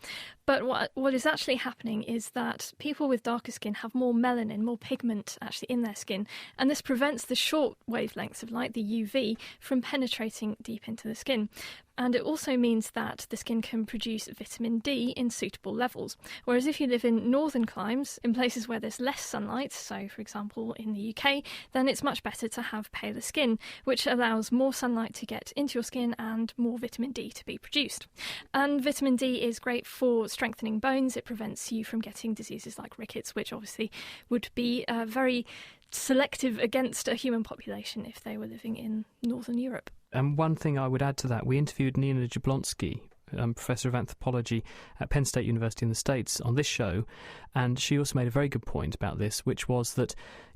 But what is actually happening is that people with darker skin have more melanin, more pigment actually in their skin, and this prevents the short wavelengths of light, the UV, from penetrating deep into the skin. And it also means that the skin can produce vitamin D in suitable levels. Whereas if you live in northern climes, in places where there's less sunlight, so for example in the UK, then it's much better to have paler skin, which allows more sunlight to get into your skin and more vitamin D to be produced. And vitamin D is great for strengthening bones. It prevents you from getting diseases like rickets, which obviously would be very selective against a human population if they were living in northern Europe. And one thing I would add to that, we interviewed Nina Jablonski, Professor of Anthropology at Penn State University in the States, on this show, and she also made a very good point about this, which was that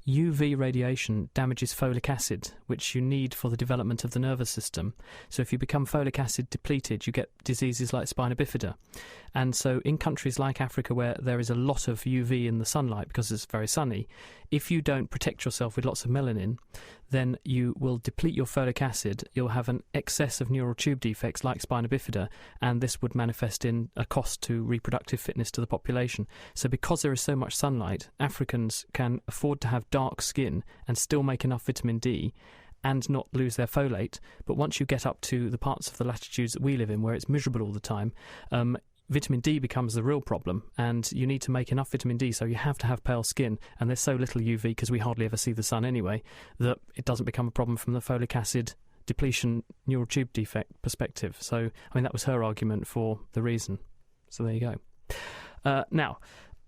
UV radiation damages folic acid, which you need for the development of the nervous system. So if you become folic acid depleted, you get diseases like spina bifida. And so in countries like Africa, where there is a lot of UV in the sunlight because it's very sunny, if you don't protect yourself with lots of melanin, then you will deplete your folic acid. You'll have an excess of neural tube defects like spina bifida, and this would manifest in a cost to reproductive fitness to the population. So because there is so much sunlight, Africans can afford to have dark skin and still make enough vitamin D and not lose their folate. But once you get up to the parts of the latitudes that we live in, where it's miserable all the time, vitamin D becomes the real problem, and you need to make enough vitamin D, so you have to have pale skin, and there's so little UV because we hardly ever see the sun anyway, that it doesn't become a problem from the folic acid depletion neural tube defect perspective. So, I mean, that was her argument for the reason. So there you go. Now,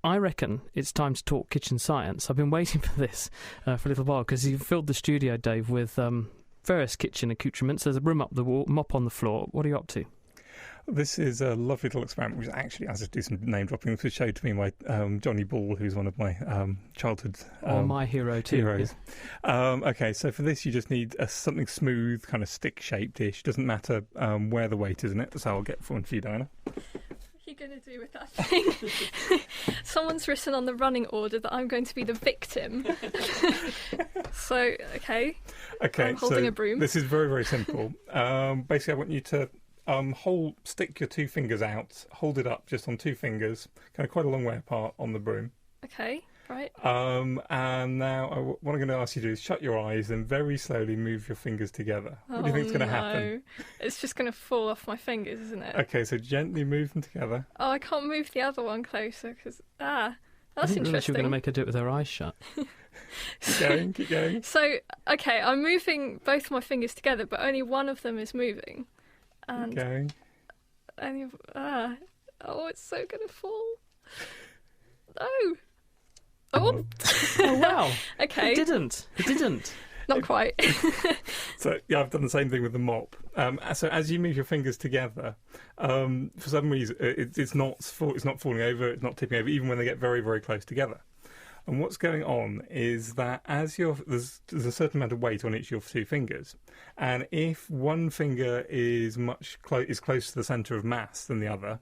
I reckon it's time to talk kitchen science. I've been waiting for this for a little while, because you've filled the studio, Dave, with various kitchen accoutrements. There's a broom up the wall, mop on the floor. What are you up to? This is a lovely little experiment, which actually, as I do some name dropping, this was showed to me by Johnny Ball, who's one of my childhood my hero too. Heroes. Yeah. Okay, so for this you just need something smooth, kind of stick-shaped dish. Doesn't matter where the weight is in it. So I'll get one for you, Diana. What are you going to do with that thing? Someone's written on the running order that I'm going to be the victim. So, okay. I'm holding a broom. This is very, very simple. Basically, I want you to stick your two fingers out, hold it up just on two fingers, kind of quite a long way apart on the broom. Okay, right. And now what I'm going to ask you to do is shut your eyes and very slowly move your fingers together. What do you think is going to happen? It's just going to fall off my fingers, isn't it? Okay, so gently move them together. Oh, I can't move the other one closer because, that's I didn't interesting. realise you were going to make her do it with her eyes shut. Keep going. So, okay, I'm moving both my fingers together, but only one of them is moving. And going. It's so gonna fall. No. Oh. Oh wow. Okay. It didn't. Not quite. So yeah, I've done the same thing with the mop. So as you move your fingers together, for some reason it's not falling over, it's not tipping over, even when they get very, very close together. And what's going on is that as there's a certain amount of weight on each of your two fingers, and if one finger is close to the centre of mass than the other,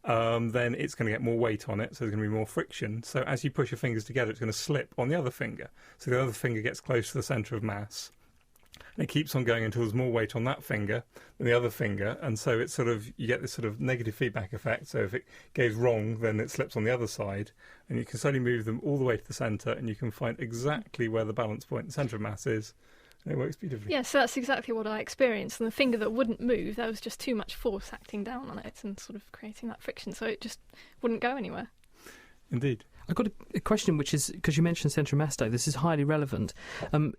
then it's going to get more weight on it, so there's going to be more friction. So as you push your fingers together, it's going to slip on the other finger. So the other finger gets close to the centre of mass. And it keeps on going until there's more weight on that finger than the other finger, and so it's you get this sort of negative feedback effect. So if it goes wrong, then it slips on the other side, and you can slowly move them all the way to the centre, and you can find exactly where the balance point, the centre of mass is, and it works beautifully. Yeah, so that's exactly what I experienced. And the finger that wouldn't move, there was just too much force acting down on it and sort of creating that friction, so it just wouldn't go anywhere. Indeed. I've got a question, which is, because you mentioned centre of mass, Day, this is highly relevant.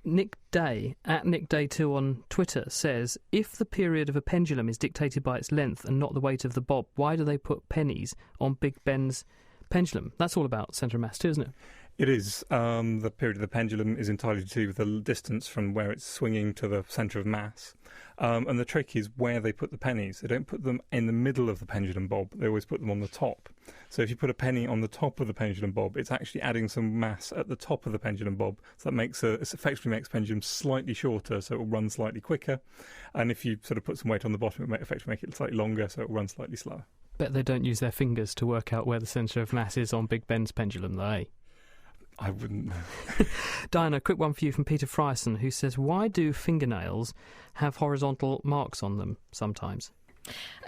Nick Day, at NickDay2 on Twitter, says, if the period of a pendulum is dictated by its length and not the weight of the bob, why do they put pennies on Big Ben's pendulum? That's all about centre of mass too, isn't it? It is. The period of the pendulum is entirely to do with the distance from where it's swinging to the centre of mass. And the trick is where they put the pennies. They don't put them in the middle of the pendulum bob. They always put them on the top. So if you put a penny on the top of the pendulum bob, it's actually adding some mass at the top of the pendulum bob. So that it effectively makes pendulum slightly shorter, so it will run slightly quicker. And if you sort of put some weight on the bottom, it will effectively make it slightly longer, so it will run slightly slower. Bet they don't use their fingers to work out where the centre of mass is on Big Ben's pendulum, though, eh? I wouldn't know. Diana, a quick one for you from Peter Frierson, who says, why do fingernails have horizontal marks on them sometimes?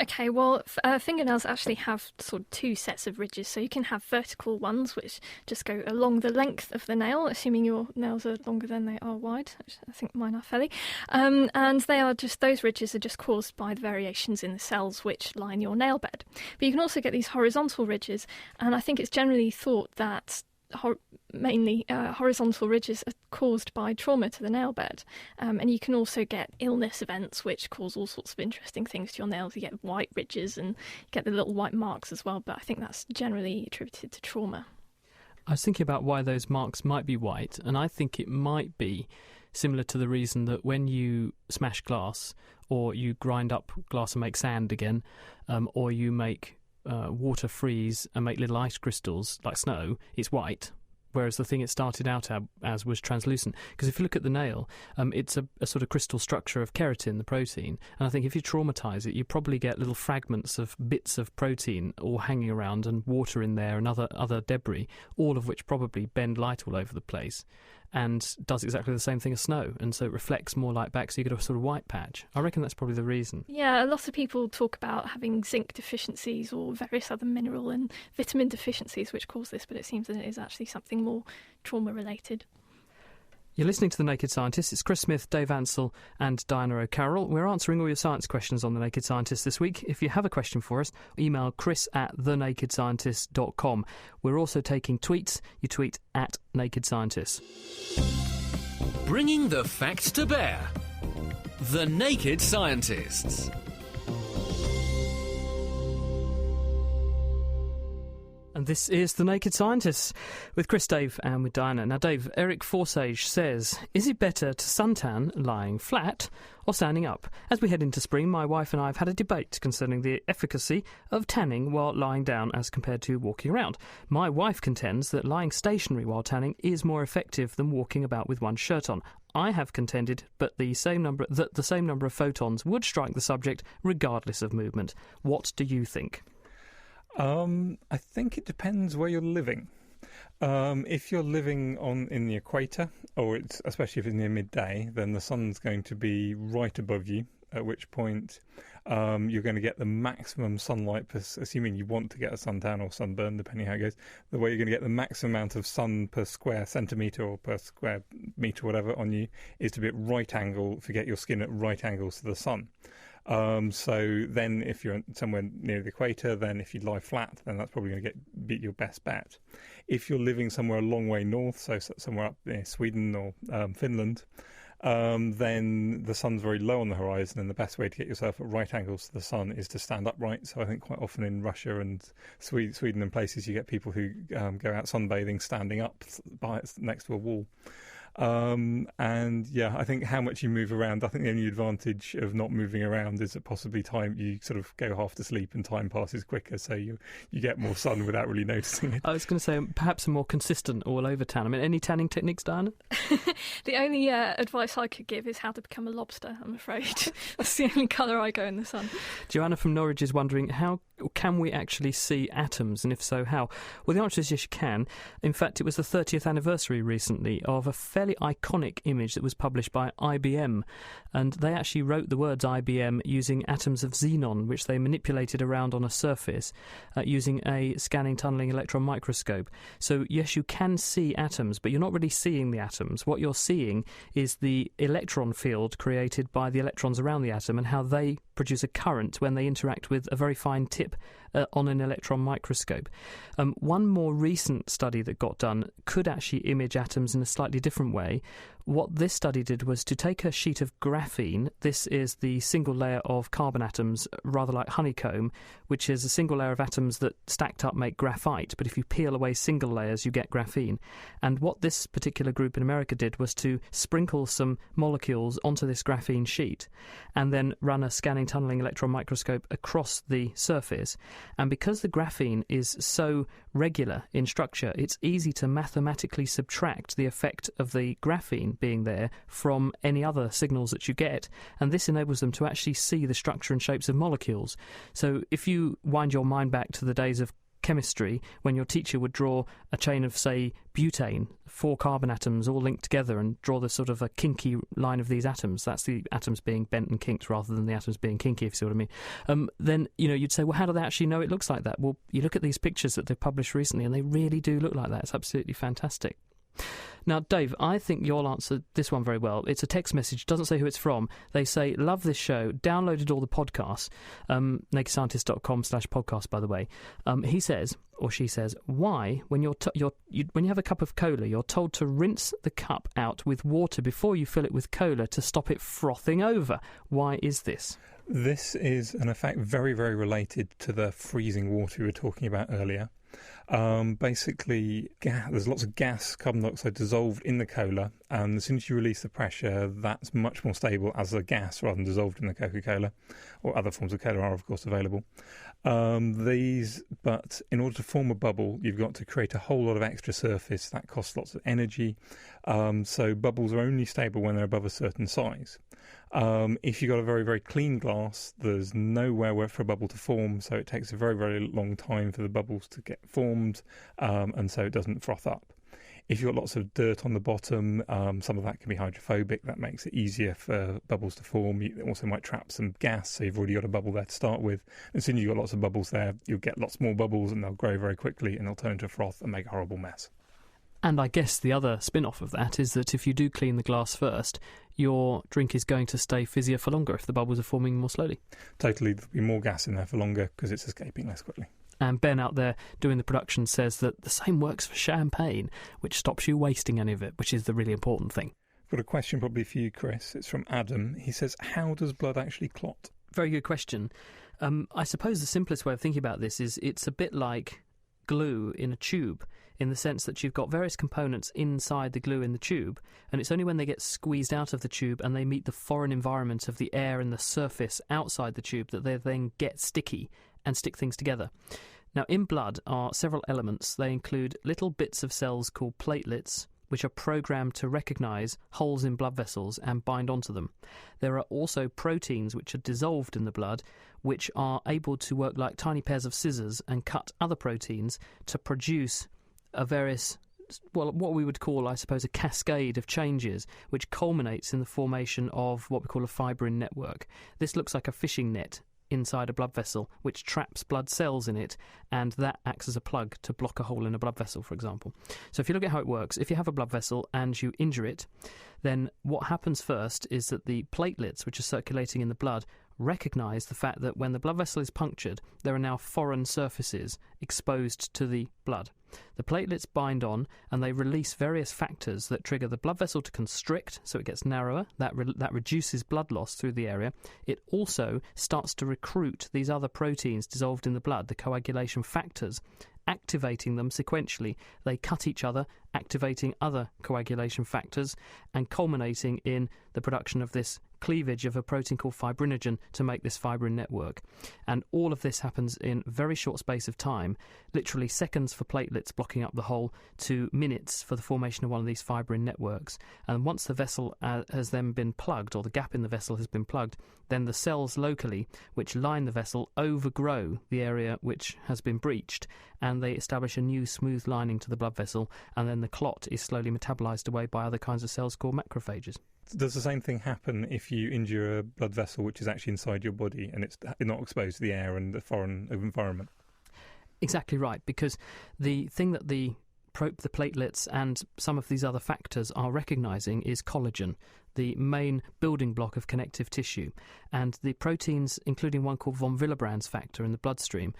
Okay, well, fingernails actually have sort of two sets of ridges. So you can have vertical ones, which just go along the length of the nail, assuming your nails are longer than they are wide, which I think mine are fairly. And those ridges are just caused by the variations in the cells which line your nail bed. But you can also get these horizontal ridges, and I think it's generally thought that horizontal ridges are caused by trauma to the nail bed, and you can also get illness events which cause all sorts of interesting things to your nails. You get white ridges and you get the little white marks as well, but I think that's generally attributed to trauma. I was thinking about why those marks might be white, and I think it might be similar to the reason that when you smash glass, or you grind up glass and make sand again, or you make water freeze and make little ice crystals like snow, it's white, whereas the thing it started out as was translucent. Because if you look at the nail, it's a sort of crystal structure of keratin, the protein, and I think if you traumatise it, you probably get little fragments of bits of protein all hanging around and water in there and other debris, all of which probably bend light all over the place and does exactly the same thing as snow, and so it reflects more light back, so you get a sort of white patch. I reckon that's probably the reason. Yeah, a lot of people talk about having zinc deficiencies or various other mineral and vitamin deficiencies which cause this, but it seems that it is actually something more trauma-related. You're listening to The Naked Scientist. It's Chris Smith, Dave Ansell and Diana O'Carroll. We're answering all your science questions on The Naked Scientist this week. If you have a question for us, email chris@thenakedscientist.com. We're also taking tweets. You tweet at Naked Scientist. Bringing the facts to bear. The Naked Scientists. And this is The Naked Scientists with Chris, Dave and with Diana. Now, Dave, Eric Forsage says, is it better to suntan lying flat or standing up? As we head into spring, my wife and I have had a debate concerning the efficacy of tanning while lying down as compared to walking around. My wife contends that lying stationary while tanning is more effective than walking about with one shirt on. I have contended that the same number of photons would strike the subject regardless of movement. What do you think? I think it depends where you're living. If you're living in the equator, or especially if it's near midday, then the sun's going to be right above you, at which point you're going to get the maximum sunlight, assuming you want to get a suntan or sunburn, depending how it goes. The way you're going to get the maximum amount of sun per square centimetre or per square metre, whatever, on you, is to be at right angle, to get your skin at right angles to the sun. So then if you're somewhere near the equator, then if you lie flat, then that's probably going to be your best bet. If you're living somewhere a long way north, so somewhere up near Sweden or Finland, then the sun's very low on the horizon, and the best way to get yourself at right angles to the sun is to stand upright. So I think quite often in Russia and Sweden and places, you get people who go out sunbathing standing up next to a wall. And yeah, I think how much you move around, I think the only advantage of not moving around is that possibly you sort of go half to sleep and time passes quicker, so you get more sun without really noticing it. I was going to say perhaps a more consistent all over tan. I mean, any tanning techniques, Diana? The only advice I could give is how to become a lobster, I'm afraid. That's the only colour I go in the sun. Joanna from Norwich is wondering, how can we actually see atoms, and if so, how? Well, the answer is yes, you can. In fact, it was the 30th anniversary recently of a fairly iconic image that was published by IBM, and they actually wrote the words IBM using atoms of xenon, which they manipulated around on a surface using a scanning tunneling electron microscope. So yes, you can see atoms, but you're not really seeing the atoms. What you're seeing is the electron field created by the electrons around the atom and how they produce a current when they interact with a very fine tip on an electron microscope. One more recent study that got done could actually image atoms in a slightly different way. What this study did was to take a sheet of graphene. This is the single layer of carbon atoms, rather like honeycomb, which is a single layer of atoms that stacked up make graphite, but if you peel away single layers you get graphene. And what this particular group in America did was to sprinkle some molecules onto this graphene sheet and then run a scanning tunneling electron microscope across the surface. And because the graphene is so regular in structure, it's easy to mathematically subtract the effect of the graphene being there from any other signals that you get, and this enables them to actually see the structure and shapes of molecules. So if you wind your mind back to the days of chemistry, when your teacher would draw a chain of, say, butane, 4 carbon atoms all linked together, and draw the sort of a kinky line of these atoms, that's the atoms being bent and kinked rather than the atoms being kinky, if you see what I mean, then you'd say, well, how do they actually know it looks like that? Well, you look at these pictures that they've published recently and they really do look like that. It's absolutely fantastic. Now, Dave, I think you'll answer this one very well. It's a text message, doesn't say who it's from. They say, love this show, downloaded all the podcasts, nakedscientist.com/podcast, by the way. He says, or she says, why, when when you have a cup of cola, you're told to rinse the cup out with water before you fill it with cola to stop it frothing over? Why is this? This is an effect very, very related to the freezing water we were talking about earlier. Basically, there's lots of gas, carbon dioxide dissolved in the cola, and as soon as you release the pressure, that's much more stable as a gas rather than dissolved in the Coca-Cola, or other forms of cola are, of course, available. But in order to form a bubble, you've got to create a whole lot of extra surface. That costs lots of energy. So bubbles are only stable when they're above a certain size. If you've got a very, very clean glass, there's nowhere for a bubble to form, so it takes a very, very long time for the bubbles to get formed, and so it doesn't froth up. If you've got lots of dirt on the bottom, some of that can be hydrophobic. That makes it easier for bubbles to form. You also might trap some gas, so you've already got a bubble there to start with. As soon as you've got lots of bubbles there, you'll get lots more bubbles, and they'll grow very quickly, and they'll turn into froth and make a horrible mess. And I guess the other spin-off of that is that if you do clean the glass first, your drink is going to stay fizzier for longer if the bubbles are forming more slowly. Totally, there'll be more gas in there for longer because it's escaping less quickly. And Ben out there doing the production says that the same works for champagne, which stops you wasting any of it, which is the really important thing. I've got a question probably for you, Chris. It's from Adam. He says, how does blood actually clot? Very good question. I suppose the simplest way of thinking about this is it's a bit like glue in a tube, in the sense that you've got various components inside the glue in the tube, and it's only when they get squeezed out of the tube and they meet the foreign environment of the air and the surface outside the tube that they then get sticky and stick things together. Now, in blood are several elements. They include little bits of cells called platelets, which are programmed to recognise holes in blood vessels and bind onto them. There are also proteins which are dissolved in the blood, which are able to work like tiny pairs of scissors and cut other proteins to produce what we would call, I suppose, a cascade of changes, which culminates in the formation of what we call a fibrin network. This looks like a fishing net inside a blood vessel, which traps blood cells in it, and that acts as a plug to block a hole in a blood vessel, for example. So if you look at how it works, if you have a blood vessel and you injure it, then what happens first is that the platelets, which are circulating in the blood, recognise the fact that when the blood vessel is punctured, there are now foreign surfaces exposed to the blood. The platelets bind on and they release various factors that trigger the blood vessel to constrict, so it gets narrower. That reduces blood loss through the area. It also starts to recruit these other proteins dissolved in the blood, the coagulation factors, activating them sequentially. They cut each other, activating other coagulation factors and culminating in the production of this cleavage of a protein called fibrinogen to make this fibrin network. And all of this happens in a very short space of time, literally seconds for platelets blocking up the hole to minutes for the formation of one of these fibrin networks. And once the vessel has then been plugged, or the gap in the vessel has been plugged, then the cells locally which line the vessel overgrow the area which has been breached, and they establish a new smooth lining to the blood vessel, and then the clot is slowly metabolized away by other kinds of cells called macrophages. Does the same thing happen if you injure a blood vessel which is actually inside your body and it's not exposed to the air and the foreign environment? Exactly right, because the thing that the platelets and some of these other factors are recognising is collagen, the main building block of connective tissue. And the proteins, including one called von Willebrand's factor in the bloodstream,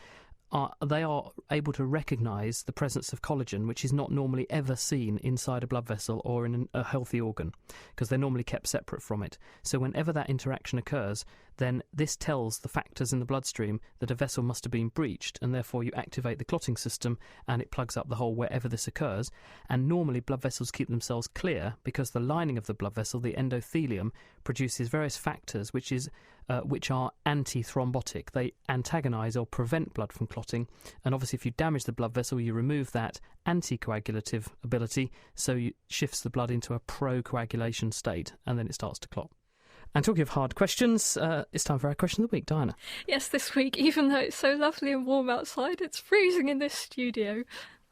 they are able to recognise the presence of collagen, which is not normally ever seen inside a blood vessel or in a healthy organ, because they're normally kept separate from it. So whenever that interaction occurs, then this tells the factors in the bloodstream that a vessel must have been breached, and therefore you activate the clotting system and it plugs up the hole wherever this occurs. And normally blood vessels keep themselves clear because the lining of the blood vessel, the endothelium, produces various factors which are anti-thrombotic. They antagonise or prevent blood from clotting, and obviously if you damage the blood vessel, you remove that anticoagulative ability, so it shifts the blood into a pro-coagulation state, and then it starts to clot. And talking of hard questions, it's time for our question of the week. Diana. Yes, this week, even though it's so lovely and warm outside, it's freezing in this studio.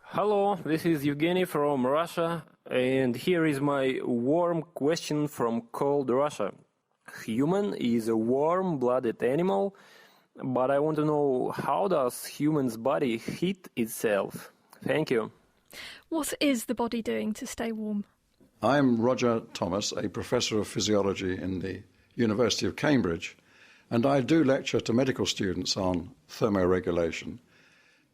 Hello, this is Evgeny from Russia, and here is my warm question from cold Russia. Human is a warm-blooded animal, but I want to know, how does human's body heat itself? Thank you. What is the body doing to stay warm? I'm Roger Thomas, a professor of physiology in the University of Cambridge, and I do lecture to medical students on thermoregulation.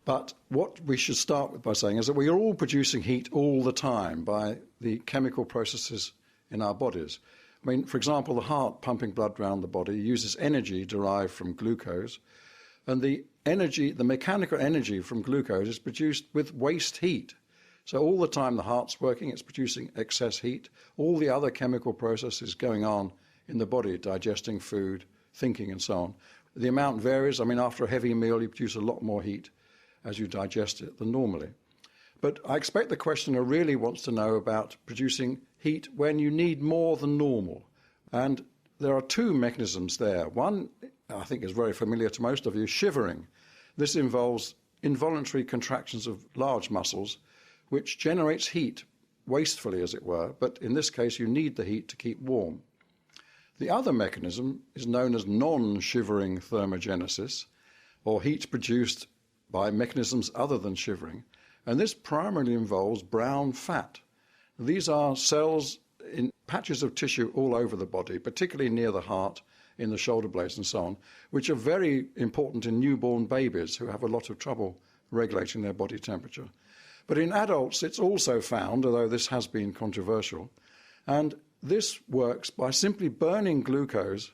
But what we should start with by saying is that we are all producing heat all the time by the chemical processes in our bodies. I mean, for example, the heart pumping blood around the body uses energy derived from glucose, and the energy, the mechanical energy from glucose is produced with waste heat. So all the time the heart's working, it's producing excess heat. All the other chemical processes going on in the body, digesting food, thinking and so on. The amount varies. I mean, after a heavy meal, you produce a lot more heat as you digest it than normally. But I expect the questioner really wants to know about producing heat when you need more than normal. And there are two mechanisms there. One, I think, is very familiar to most of you, shivering. This involves involuntary contractions of large muscles, which generates heat wastefully, as it were, but in this case you need the heat to keep warm. The other mechanism is known as non-shivering thermogenesis, or heat produced by mechanisms other than shivering, and this primarily involves brown fat. These are cells in patches of tissue all over the body, particularly near the heart, in the shoulder blades and so on, which are very important in newborn babies who have a lot of trouble regulating their body temperature. But in adults, it's also found, although this has been controversial, and this works by simply burning glucose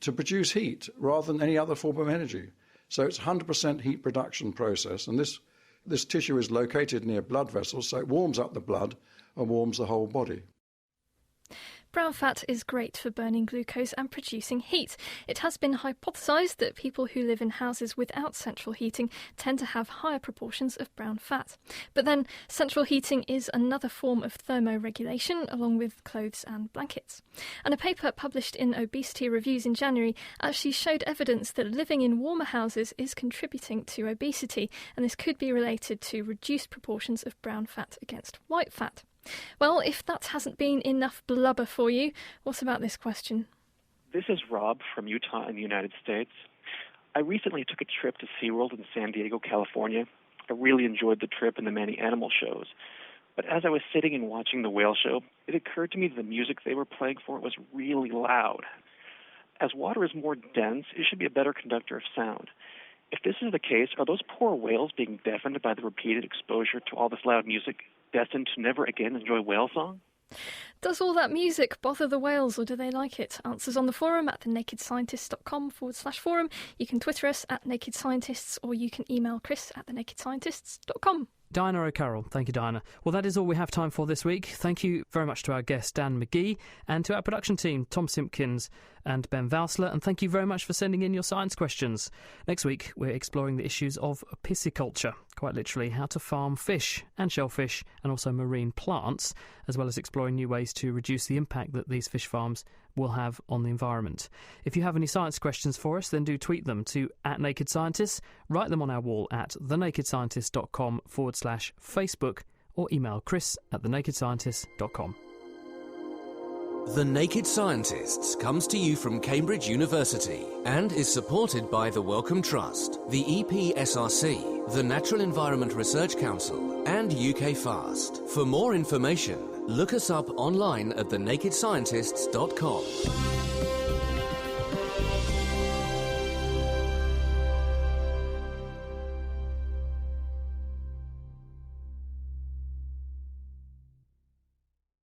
to produce heat rather than any other form of energy. So it's 100% heat production process, and this tissue is located near blood vessels, so it warms up the blood and warms the whole body. Brown fat is great for burning glucose and producing heat. It has been hypothesised that people who live in houses without central heating tend to have higher proportions of brown fat. But then central heating is another form of thermoregulation, along with clothes and blankets. And a paper published in Obesity Reviews in January actually showed evidence that living in warmer houses is contributing to obesity, and this could be related to reduced proportions of brown fat against white fat. Well, if that hasn't been enough blubber for you, what about this question? This is Rob from Utah in the United States. I recently took a trip to SeaWorld in San Diego, California. I really enjoyed the trip and the many animal shows. But as I was sitting and watching the whale show, it occurred to me that the music they were playing for it was really loud. As water is more dense, it should be a better conductor of sound. If this is the case, are those poor whales being deafened by the repeated exposure to all this loud music, destined to never again enjoy whale song? Does all that music bother the whales, or do they like it? Answers on the forum at thenakedscientists.com/forum. You can Twitter us at Naked Scientists, or you can email Chris at thenakedscientists.com. Diana O'Carroll. Thank you, Diana. Well, that is all we have time for this week. Thank you very much to our guest, Dan McGee, and to our production team, Tom Simpkins and Ben Valsler, and thank you very much for sending in your science questions. Next week, we're exploring the issues of pisciculture, quite literally how to farm fish and shellfish and also marine plants, as well as exploring new ways to reduce the impact that these fish farms will have on the environment. If you have any science questions for us, then do tweet them to @NakedScientists, write them on our wall at thenakedscientist.com/Facebook, or email Chris at thenakedscientists.com. The Naked Scientists comes to you from Cambridge University and is supported by the Wellcome Trust, the EPSRC, the Natural Environment Research Council, and UK FAST. For more information, look us up online at thenakedscientists.com.